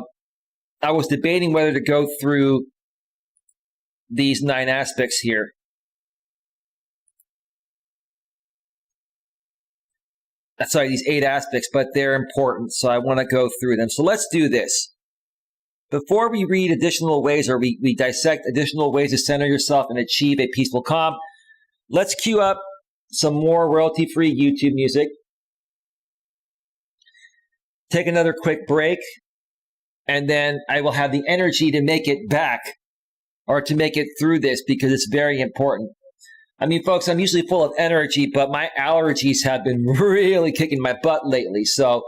Speaker 1: was debating whether to go through these 9 aspects here. Sorry, these 8 aspects, but they're important, so I want to go through them. So let's do this. Before we read additional ways, or we dissect additional ways to center yourself and achieve a peaceful calm, let's cue up some more royalty-free YouTube music. Take another quick break, and then I will have the energy to make it back, or to make it through this, because it's very important. I mean, folks, I'm usually full of energy, but my allergies have been really kicking my butt lately. So,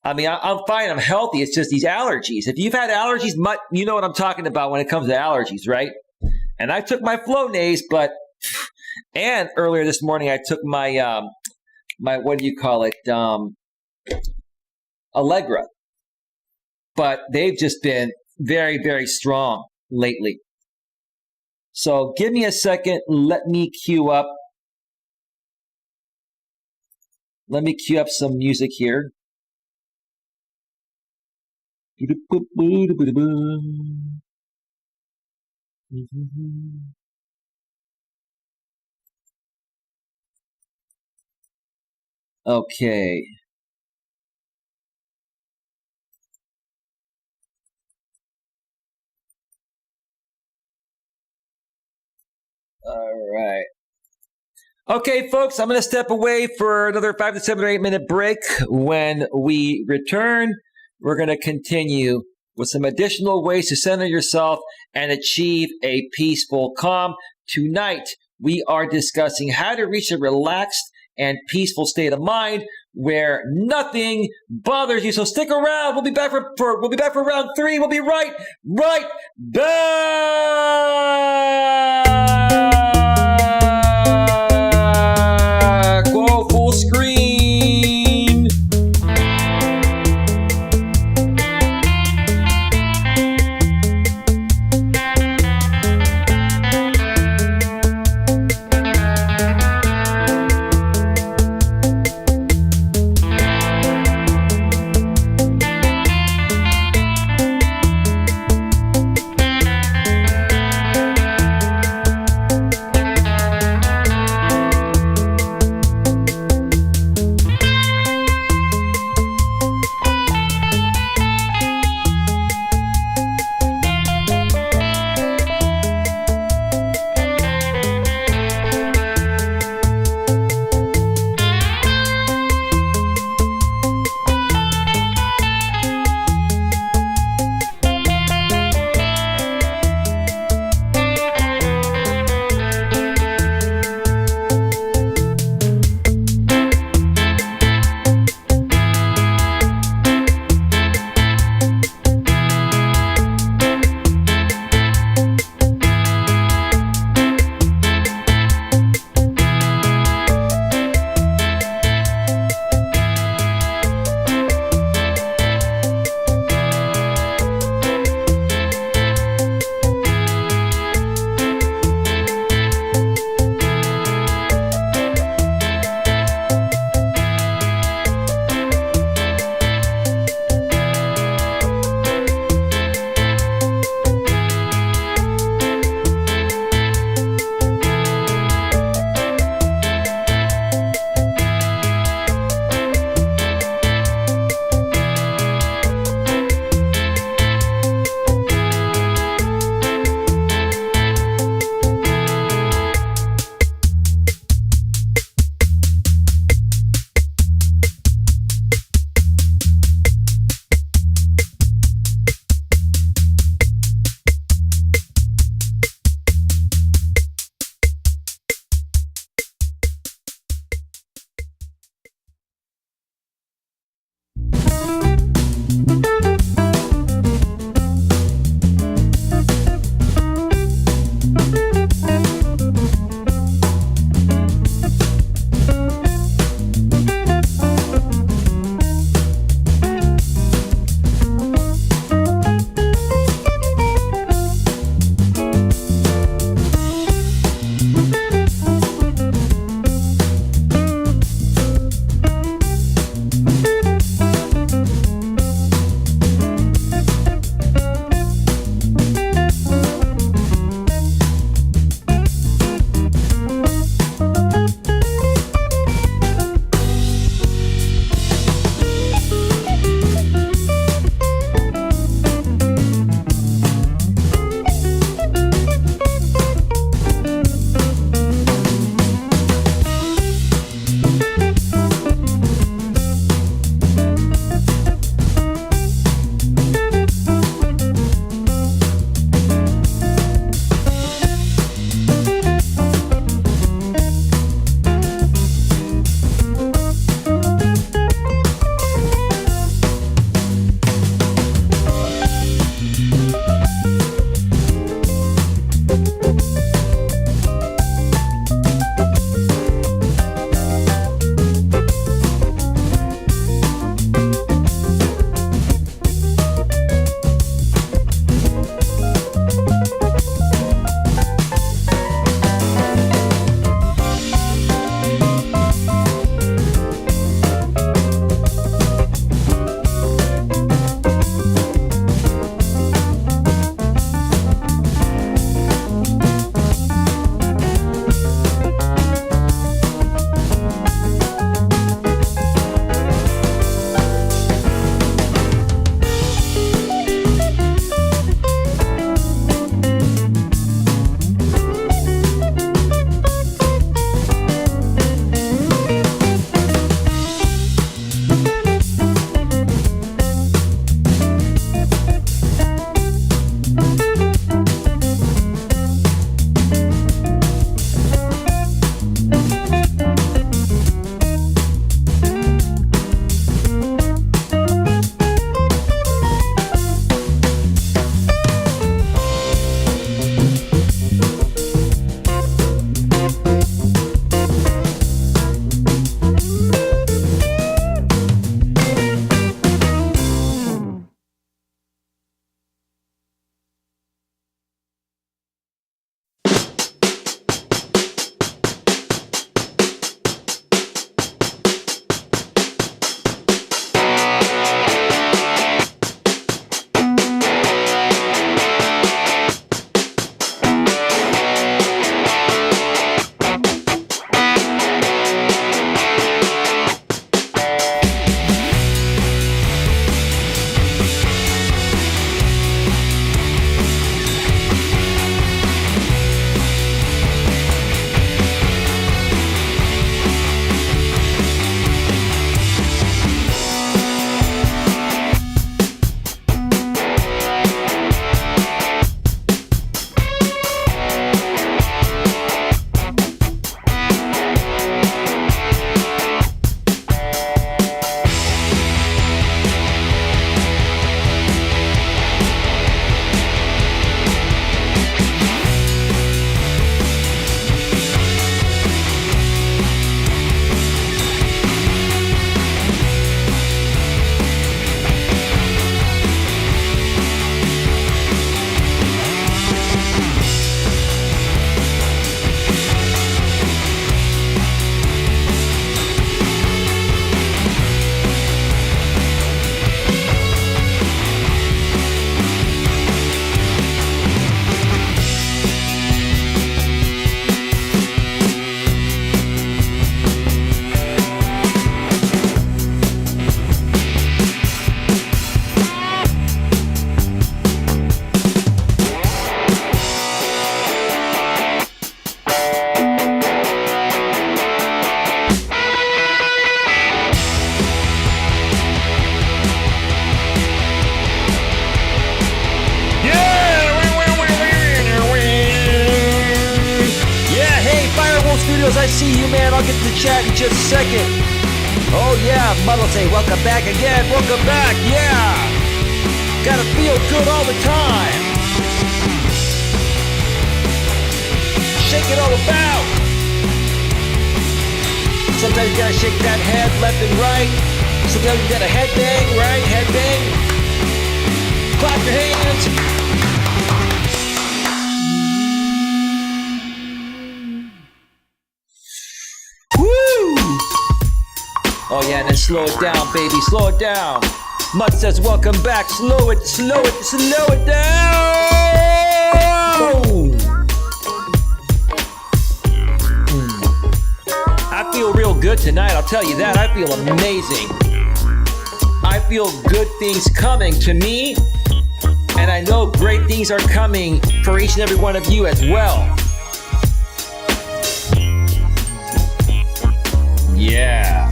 Speaker 1: I mean, I'm fine. I'm healthy. It's just these allergies. If you've had allergies, you know what I'm talking about when it comes to allergies, right? And I took my Flonase, and earlier this morning, I took my what do you call it? Allegra. But they've just been very, very strong lately. So give me a second. Let me cue up some music here. Okay. All right. Okay, folks, I'm going to step away for another 5 to 7 or 8 minute break. When we return, we're going to continue with some additional ways to center yourself and achieve a peaceful calm. Tonight, we are discussing how to reach a relaxed and peaceful state of mind where nothing bothers you. So stick around. We'll be back for round 3. We'll be right back. Whoa, full screen. see you, man. I'll get to the chat in just a second. Oh, yeah. Melas say, welcome back again. Welcome back. Yeah. Gotta feel good all the time. Shake it all about. Sometimes you gotta shake that head left and right. Sometimes you gotta head bang, right? Head bang. Clap your hands. Oh yeah, and then slow it down, baby, slow it down. Mutt says, welcome back, slow it down! I feel real good tonight, I'll tell you that. I feel amazing. I feel good things coming to me, and I know great things are coming for each and every one of you as well. Yeah.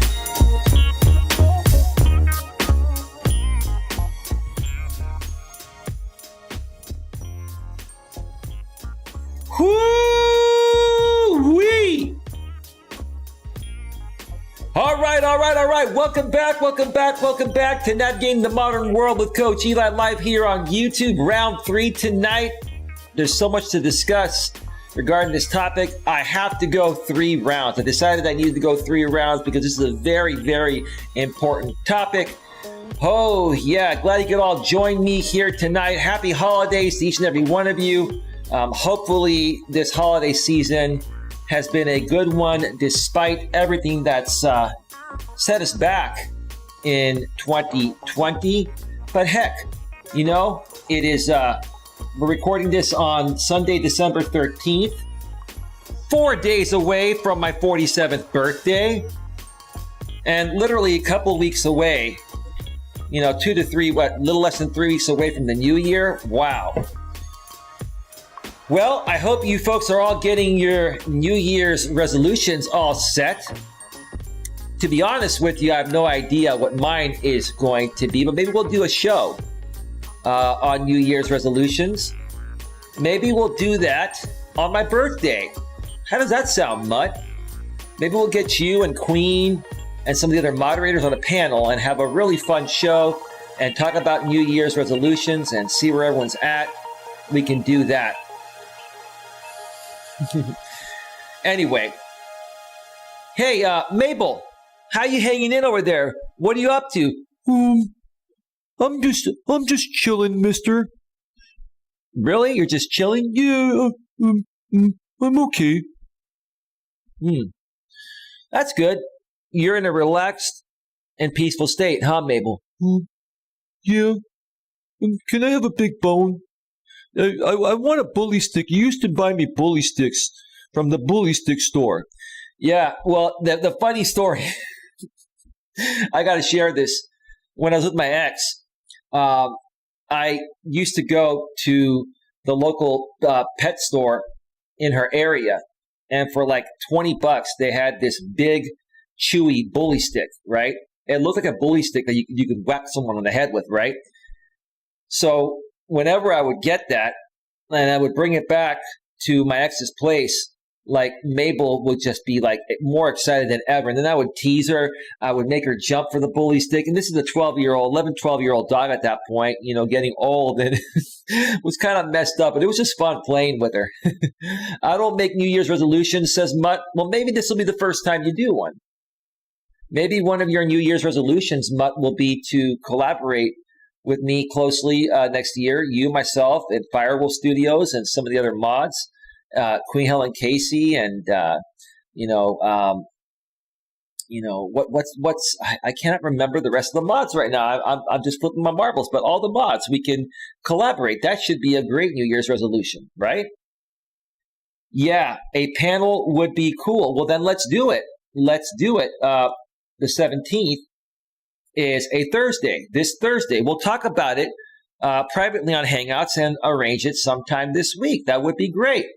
Speaker 1: Woo-wee! All right. Welcome back to Navigating the Modern World with Coach Eli live here on YouTube. Round 3 tonight. There's so much to discuss regarding this topic. I have to go 3 rounds. I decided I needed to go 3 rounds because this is a very, very important topic. Oh, yeah. Glad you could all join me here tonight. Happy holidays to each and every one of you. Hopefully this holiday season has been a good one despite everything that's set us back in 2020. But heck, you know, it is, we're recording this on Sunday, December 13th, 4 days away from my 47th birthday, and literally a couple weeks away, you know, 2 to 3, little less than 3 weeks away from the new year. Wow. Well, I hope you folks are all getting your New Year's resolutions all set. To be honest with you, I have no idea what mine is going to be, but maybe we'll do a show on New Year's resolutions. Maybe we'll do that on my birthday. How does that sound, Mutt? Maybe we'll get you and Queen and some of the other moderators on a panel and have a really fun show and talk about New Year's resolutions and see where everyone's at. We can do that. Anyway, hey, Mabel, how you hanging in over there? What are you up to?
Speaker 2: I'm just chilling, mister.
Speaker 1: Really? You're just chilling?
Speaker 2: Yeah, I'm okay.
Speaker 1: That's good. You're in a relaxed and peaceful state, huh, Mabel?
Speaker 2: Yeah. Can I have a big bone? I want a bully stick. You used to buy me bully sticks from the bully stick store.
Speaker 1: Yeah, well, the funny story, I got to share this. When I was with my ex, I used to go to the local pet store in her area, and for like $20, they had this big, chewy bully stick, right? It looked like a bully stick that you could whack someone on the head with, right? So whenever I would get that and I would bring it back to my ex's place, like Mabel would just be like more excited than ever. And then I would tease her. I would make her jump for the bully stick. And this is a 12-year-old dog at that point, you know, getting old and was kind of messed up. But it was just fun playing with her. I don't make New Year's resolutions, says Mutt. Well, maybe this will be the first time you do one. Maybe one of your New Year's resolutions, Mutt, will be to collaborate with me closely next year, you, myself, at Firewolf Studios and some of the other mods, Queen Helen Casey, and I cannot remember the rest of the mods right now. I'm just flipping my marbles, but all the mods, we can collaborate. That should be a great New Year's resolution, right? Yeah, a panel would be cool. Well, then let's do it. The 17th is a Thursday. This Thursday. We'll talk about it privately on Hangouts and arrange it sometime this week. That would be great.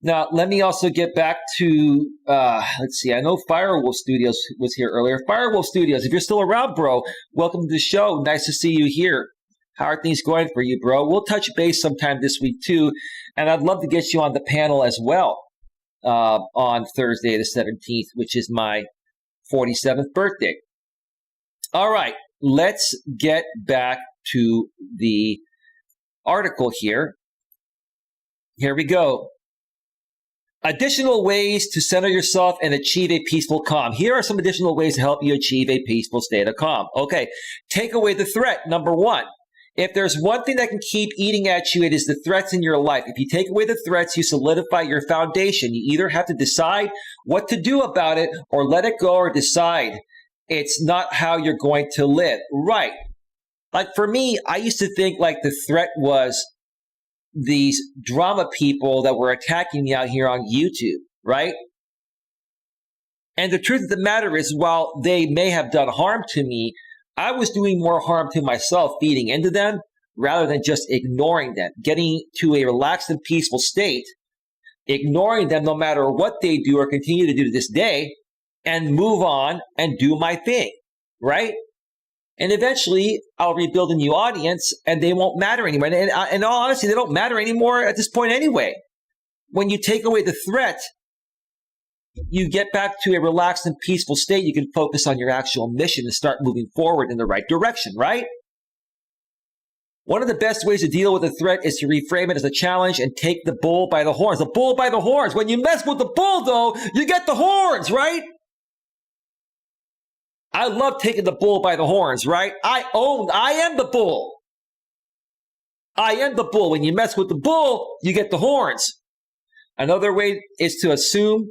Speaker 1: Now, let me also get back to, let's see, I know Firewolf Studios was here earlier. Firewolf Studios, if you're still around, bro, welcome to the show. Nice to see you here. How are things going for you, bro? We'll touch base sometime this week, too, and I'd love to get you on the panel as well. on Thursday the 17th, which is my 47th birthday. All right, let's get back to the article here. Here we go. Additional ways to center yourself and achieve a peaceful calm. Here are some additional ways to help you achieve a peaceful state of calm. Okay, take away the threat. Number one, if there's one thing that can keep eating at you, it is the threats in your life. If you take away the threats, you solidify your foundation. You either have to decide what to do about it or let it go or decide it's not how you're going to live. Right. Like for me, I used to think like the threat was these drama people that were attacking me out here on YouTube, right? And the truth of the matter is, while they may have done harm to me, I was doing more harm to myself feeding into them rather than just ignoring them, getting to a relaxed and peaceful state, ignoring them no matter what they do or continue to do to this day, and move on and do my thing, right? And eventually, I'll rebuild a new audience, and they won't matter anymore. And in all honesty, they don't matter anymore at this point anyway. When you take away the threat, you get back to a relaxed and peaceful state. You can focus on your actual mission and start moving forward in the right direction, right? One of the best ways to deal with a threat is to reframe it as a challenge and take the bull by the horns. The bull by the horns. When you mess with the bull, though, you get the horns, right? I love taking the bull by the horns, right? I am the bull. I am the bull. When you mess with the bull, you get the horns. Another way is to assume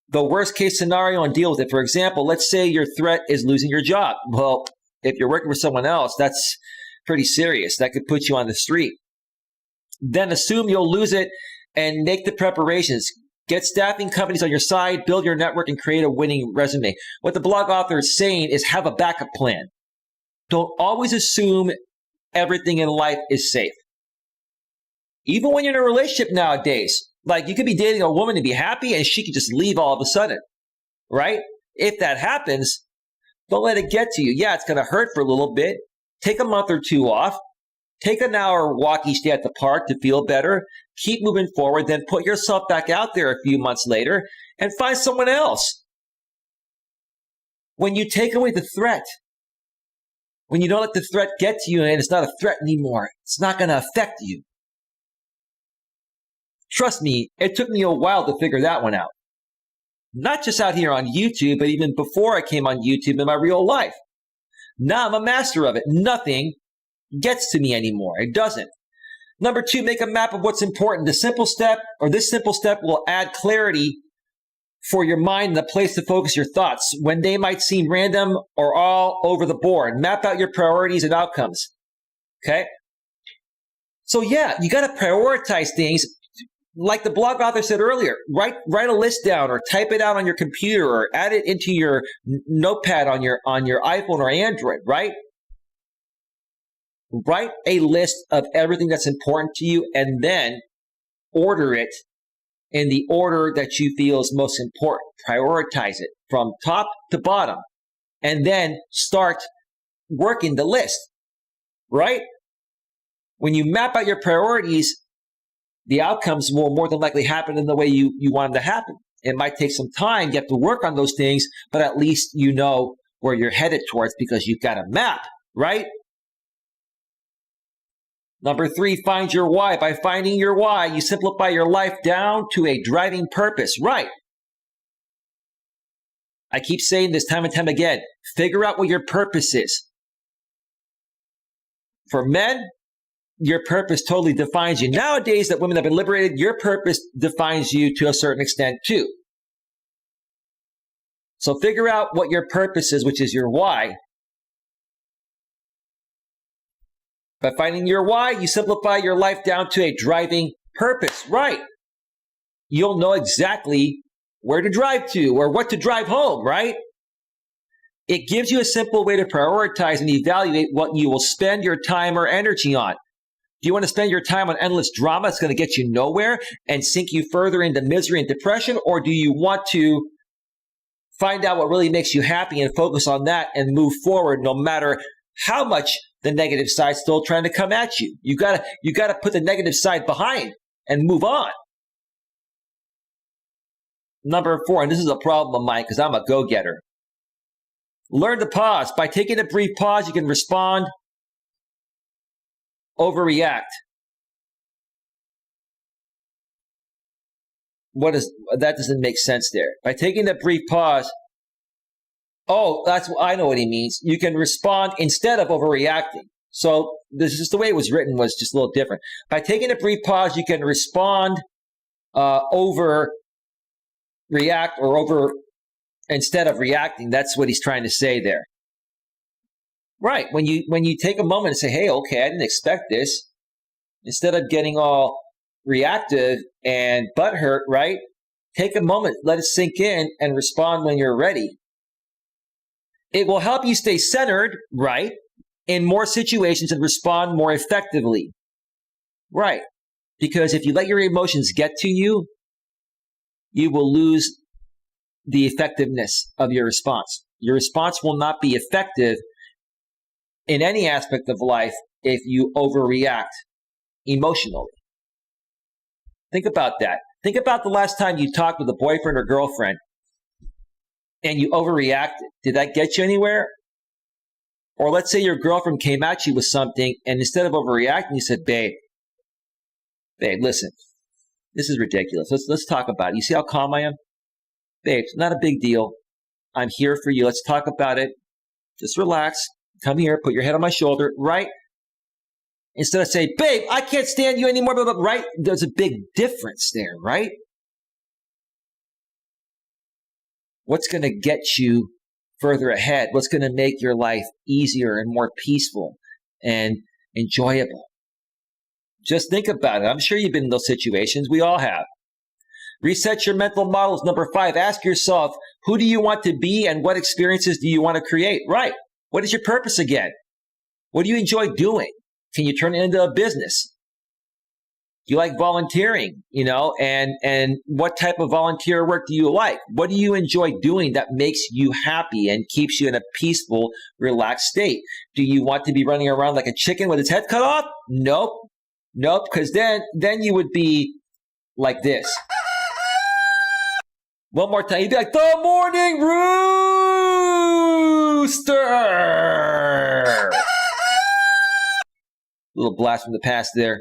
Speaker 1: the worst case scenario and deal with it. For example, let's say your threat is losing your job. Well, if you're working for someone else, that's pretty serious. That could put you on the street. Then assume you'll lose it and make the preparations. Get staffing companies on your side, build your network, and create a winning resume. What the blog author is saying is have a backup plan. Don't always assume everything in life is safe. Even when you're in a relationship nowadays, like you could be dating a woman and be happy and she could just leave all of a sudden, right? If that happens, don't let it get to you. Yeah, it's going to hurt for a little bit. Take a month or two off. Take an hour walk each day at the park to feel better. Keep moving forward. Then put yourself back out there a few months later and find someone else. When you take away the threat, when you don't let the threat get to you and it's not a threat anymore, it's not going to affect you. Trust me, it took me a while to figure that one out. Not just out here on YouTube, but even before I came on YouTube in my real life. Now I'm a master of it. Nothing gets to me anymore. It doesn't. Number two, make a map of what's important. This simple step will add clarity for your mind and a place to focus your thoughts when they might seem random or all over the board. Map out your priorities and outcomes. Okay? So yeah, you got to prioritize things. Like the blog author said earlier, write a list down or type it out on your computer or add it into your notepad on your iPhone or Android, right? Write a list of everything that's important to you and then order it in the order that you feel is most important. Prioritize it from top to bottom and then start working the list, right? When you map out your priorities, the outcomes will more than likely happen in the way you want them to happen. It might take some time. You have to work on those things, but at least you know where you're headed towards because you've got a map, right? Number three, find your why. By finding your why, you simplify your life down to a driving purpose, right? I keep saying this time and time again. Figure out what your purpose is. For men, your purpose totally defines you. Nowadays that women have been liberated, your purpose defines you to a certain extent too. So figure out what your purpose is, which is your why. By finding your why, you simplify your life down to a driving purpose, right? You'll know exactly where to drive to or what to drive home, right? It gives you a simple way to prioritize and evaluate what you will spend your time or energy on. Do you want to spend your time on endless drama that's going to get you nowhere and sink you further into misery and depression? Or do you want to find out what really makes you happy and focus on that and move forward no matter how much the negative side's still trying to come at you? You gotta put the negative side behind and move on. Number 4, and this is a problem of mine because I'm a go-getter. Learn to pause. By taking a brief pause, you can respond, overreact. That doesn't make sense there. By taking a brief pause, I know what he means. You can respond instead of overreacting. So this is the way it was written, was just a little different. By taking a brief pause, you can respond, overreact, or over instead of reacting. That's what he's trying to say there. Right. When you take a moment and say, hey, okay, I didn't expect this. Instead of getting all reactive and butthurt, right? Take a moment, let it sink in, and respond when you're ready. It will help you stay centered, right, in more situations and respond more effectively. Right. Because if you let your emotions get to you, you will lose the effectiveness of your response. Your response will not be effective in any aspect of life if you overreact emotionally. Think about that. Think about the last time you talked with a boyfriend or girlfriend and you overreacted. Did that get you anywhere? Or let's say your girlfriend came at you with something and instead of overreacting, you said, babe, listen, this is ridiculous. Let's talk about it. You see how calm I am? Babe, it's not a big deal. I'm here for you. Let's talk about it. Just relax. Come here. Put your head on my shoulder. Right? Instead of saying, babe, I can't stand you anymore. Blah, blah, blah, right? There's a big difference there, right? What's going to get you further ahead? What's going to make your life easier and more peaceful and enjoyable? Just think about it. I'm sure you've been in those situations. We all have. Reset your mental models. Number 5, ask yourself, who do you want to be and what experiences do you want to create? Right. What is your purpose again? What do you enjoy doing? Can you turn it into a business? Do you like volunteering, and what type of volunteer work do you like? What do you enjoy doing that makes you happy and keeps you in a peaceful, relaxed state? Do you want to be running around like a chicken with its head cut off? Nope, because then you would be like this. One more time, you'd be like, the morning rooster! Little blast from the past there.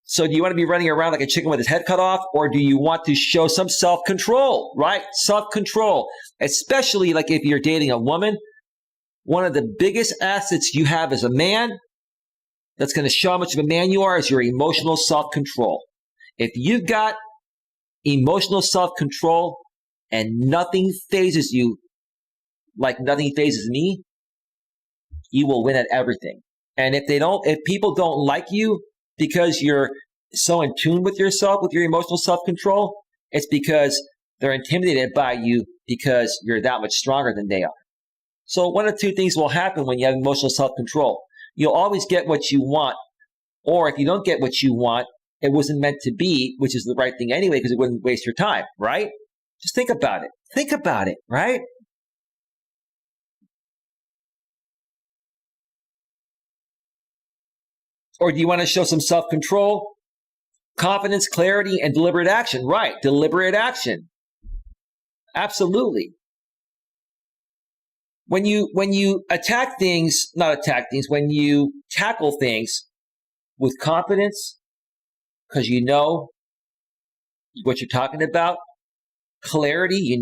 Speaker 1: So do you want to be running around like a chicken with his head cut off, or do you want to show some self-control, right? Self-control, especially like if you're dating a woman. One of the biggest assets you have as a man that's going to show how much of a man you are is your emotional self-control. If you've got emotional self-control and nothing phases you like nothing phases me, you will win at everything. And if people don't like you because you're so in tune with yourself, with your emotional self-control, it's because they're intimidated by you because you're that much stronger than they are. So one of two things will happen when you have emotional self-control. You'll always get what you want, or if you don't get what you want, it wasn't meant to be, which is the right thing anyway, because it wouldn't waste your time, right? Just think about it. Think about it, right? Or do you want to show some self-control, confidence, clarity, and deliberate action? Right, deliberate action. Absolutely. When you when you tackle things with confidence, because you know what you're talking about, clarity,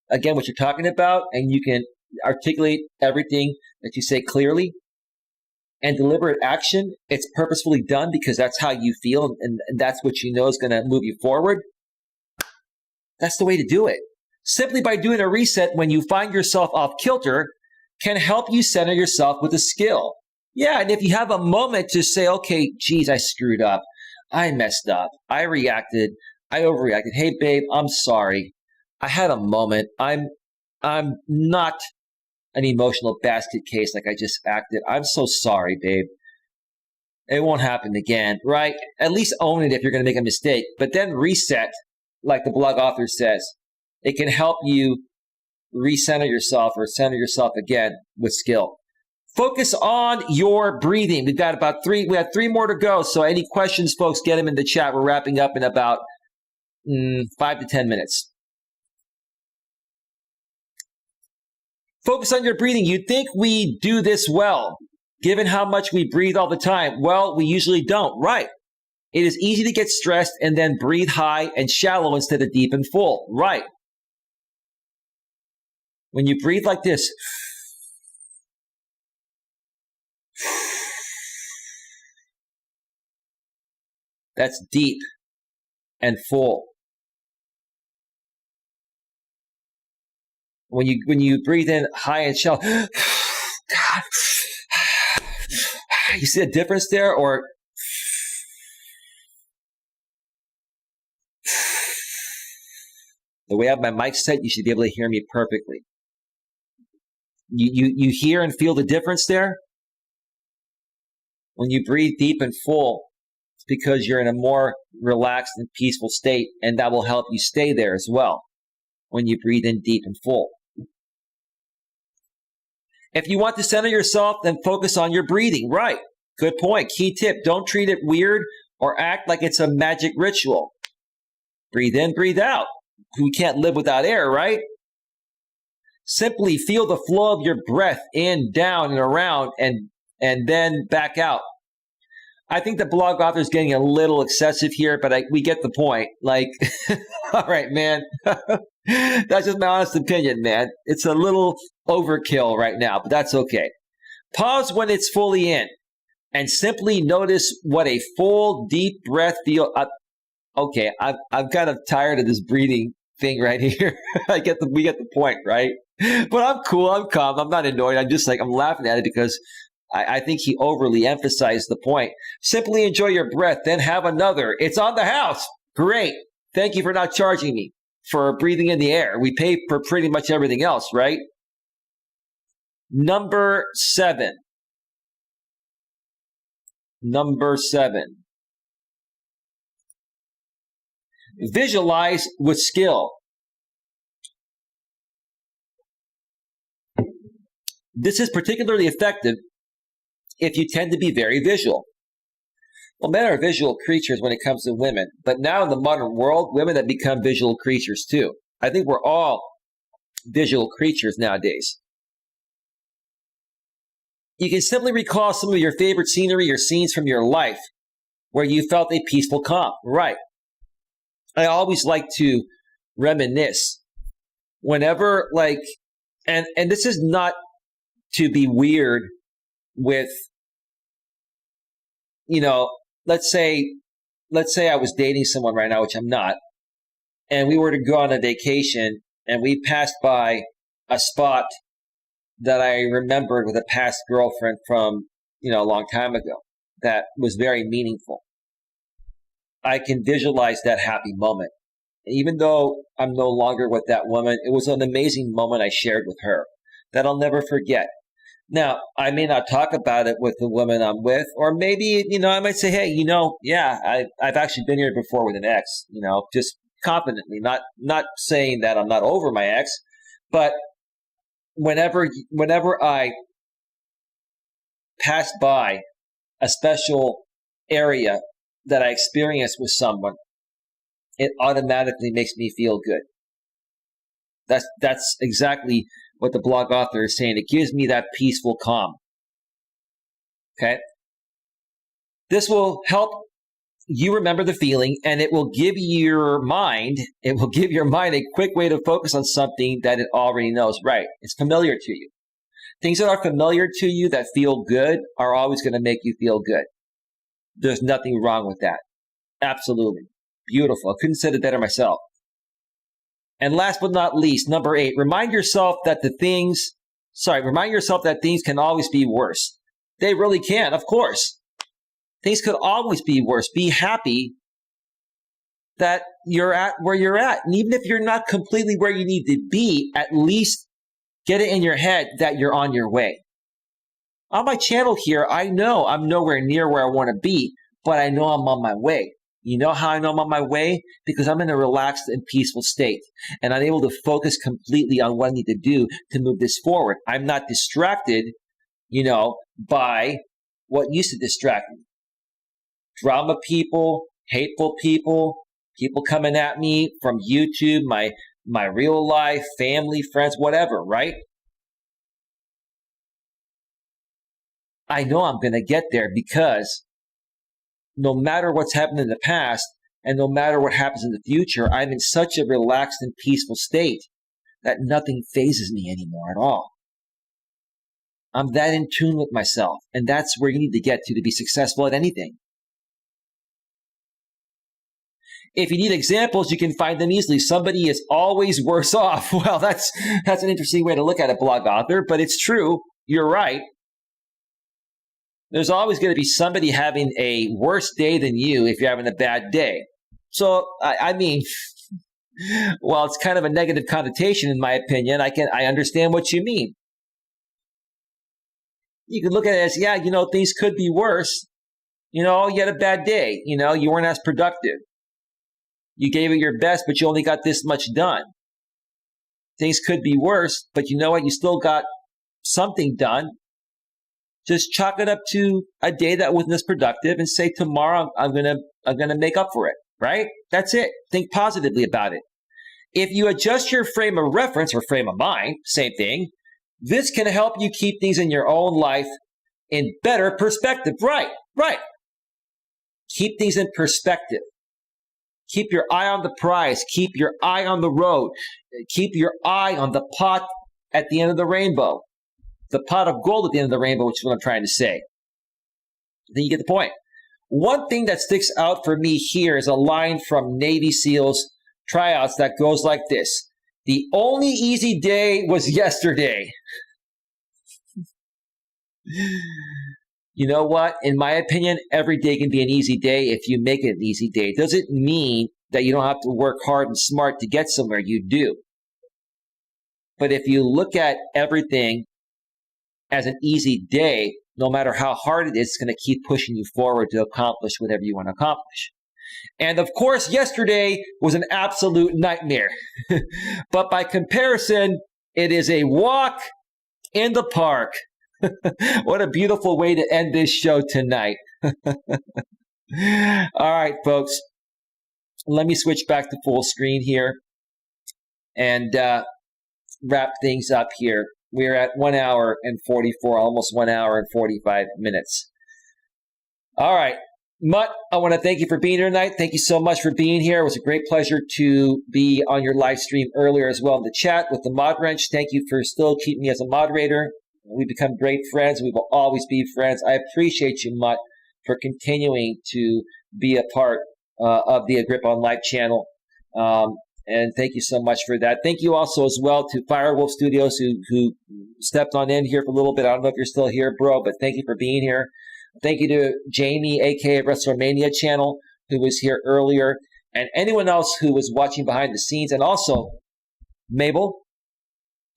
Speaker 1: again, what you're talking about, and you can articulate everything that you say clearly, and deliberate action, it's purposefully done because that's how you feel and that's what you know is going to move you forward. That's the way to do it. Simply by doing a reset when you find yourself off kilter can help you center yourself with a skill. Yeah, and if you have a moment to say, okay, geez, I screwed up. I messed up. I reacted. I overreacted. Hey, babe, I'm sorry. I had a moment. I'm not an emotional basket case like I just acted. I'm so sorry, babe. It won't happen again, right? At least own it if you're going to make a mistake, but then reset, like the blog author says. It can help you recenter yourself or center yourself again with skill. Focus on your breathing. We have 3 more to go. So any questions, folks, get them in the chat. We're wrapping up in about 5 to 10 minutes. Focus on your breathing. You'd think we do this well, given how much we breathe all the time. Well, we usually don't, right? It is easy to get stressed and then breathe high and shallow instead of deep and full, right? When you breathe like this, that's deep and full. When you breathe in high and shallow, God, you see a difference there? Or the way I have my mic set, you should be able to hear me perfectly. You hear and feel the difference there? When you breathe deep and full, it's because you're in a more relaxed and peaceful state, and that will help you stay there as well when you breathe in deep and full. If you want to center yourself, then focus on your breathing. Right. Good point. Key tip, don't treat it weird or act like it's a magic ritual. Breathe in, breathe out. We can't live without air, right? Simply feel the flow of your breath in, down, and around, and then back out. I think the blog author is getting a little excessive here, but we get the point. Like, all right, man. That's just my honest opinion, man. It's a little overkill right now, but that's okay. Pause when it's fully in and simply notice what a full, deep breath feels. Okay, I'm kind of tired of this breathing thing right here. We get the point, right? But I'm cool. I'm calm. I'm not annoyed. I'm laughing at it because I think he overly emphasized the point. Simply enjoy your breath, then have another. It's on the house. Great. Thank you for not charging me for breathing in the air. We pay for pretty much everything else, right? Number 7. Visualize with skill. This is particularly effective if you tend to be very visual. Well, men are visual creatures when it comes to women, but now in the modern world, women have become visual creatures too. I think we're all visual creatures nowadays. You can simply recall some of your favorite scenery or scenes from your life where you felt a peaceful calm. Right. I always like to reminisce whenever, and this is not to be weird with, let's say I was dating someone right now, which I'm not, and we were to go on a vacation and we passed by a spot that I remembered with a past girlfriend from, a long time ago that was very meaningful. I can visualize that happy moment. Even though I'm no longer with that woman, it was an amazing moment I shared with her that I'll never forget. Now, I may not talk about it with the woman I'm with, or maybe, I might say, hey, I've actually been here before with an ex, just confidently, not saying that I'm not over my ex, but whenever I pass by a special area that I experienced with someone, it automatically makes me feel good. That's exactly what the blog author is saying. It gives me that peaceful calm. Okay? This will help you remember the feeling, and it will give your mind a quick way to focus on something that it already knows. Right. It's familiar to you. Things that are familiar to you that feel good are always going to make you feel good. There's nothing wrong with that. Absolutely. Beautiful. I couldn't say it better myself. And last but not least, number 8, remind yourself that things can always be worse. They really can, of course. Things could always be worse. Be happy that you're at where you're at. And even if you're not completely where you need to be, at least get it in your head that you're on your way. On my channel here, I know I'm nowhere near where I want to be, but I know I'm on my way. You know how I know I'm on my way? Because I'm in a relaxed and peaceful state, and I'm able to focus completely on what I need to do to move this forward. I'm not distracted, by what used to distract me. Drama people, hateful people, people coming at me from YouTube, my real life, family, friends, whatever, right? I know I'm going to get there because no matter what's happened in the past and no matter what happens in the future, I'm in such a relaxed and peaceful state that nothing phases me anymore at all. I'm that in tune with myself, and that's where you need to get to be successful at anything. If you need examples, you can find them easily. Somebody is always worse off. Well, that's an interesting way to look at it, blog author, but it's true. You're right. There's always going to be somebody having a worse day than you if you're having a bad day. So, I mean, while it's kind of a negative connotation in my opinion, I understand what you mean. You can look at it as, yeah, things could be worse. You had a bad day. You weren't as productive. You gave it your best, but you only got this much done. Things could be worse, but you know what? You still got something done. Just chalk it up to a day that wasn't as productive and say tomorrow I'm gonna make up for it, right? That's it. Think positively about it. If you adjust your frame of reference or frame of mind, same thing, this can help you keep things in your own life in better perspective. Right. Keep things in perspective. Keep your eye on the prize. Keep your eye on the road. Keep your eye on the pot at the end of the rainbow. The pot of gold at the end of the rainbow, which is what I'm trying to say. Then you get the point. One thing that sticks out for me here is a line from Navy SEALs tryouts that goes like this. The only easy day was yesterday. You know what? In my opinion, every day can be an easy day if you make it an easy day. It doesn't mean that you don't have to work hard and smart to get somewhere. You do. But if you look at everything as an easy day, no matter how hard it is, it's going to keep pushing you forward to accomplish whatever you want to accomplish. And of course, yesterday was an absolute nightmare. But by comparison, it is a walk in the park. What a beautiful way to end this show tonight. All right, folks. Let me switch back to full screen here and wrap things up here. We're at 1 hour and 44, almost 1 hour and 45 minutes. All right. Mutt, I want to thank you for being here tonight. Thank you so much for being here. It was a great pleasure to be on your live stream earlier as well in the chat with the Mod Wrench. Thank you for still keeping me as a moderator. We've become great friends. We will always be friends. I appreciate you, Mutt, for continuing to be a part of the A Grip on Life channel. And thank you so much for that. Thank you also as well to Firewolf Studios who stepped on in here for a little bit. I don't know if you're still here, bro, but thank you for being here. Thank you to Jamie, a.k.a. WrestleMania channel, who was here earlier, and anyone else who was watching behind the scenes. And also, Mabel,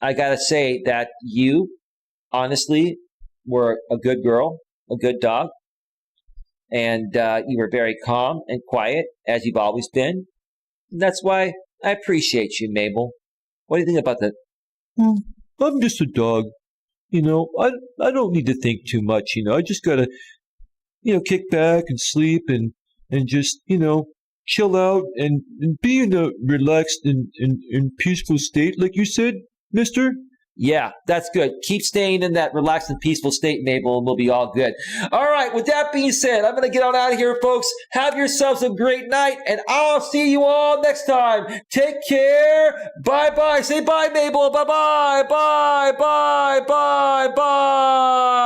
Speaker 1: I got to say that you, honestly, were a good girl, a good dog, and you were very calm and quiet, as you've always been. And that's why I appreciate you, Mabel. What do you think about that?
Speaker 2: I'm just a dog. I don't need to think too much. I just got to, kick back and sleep and just, chill out and be in a relaxed and peaceful state, like you said, mister.
Speaker 1: Yeah, that's good. Keep staying in that relaxed and peaceful state, Mabel, and we'll be all good. All right, with that being said, I'm going to get on out of here, folks. Have yourselves a great night, and I'll see you all next time. Take care. Bye-bye. Say bye, Mabel. Bye-bye. Bye, bye, bye, bye.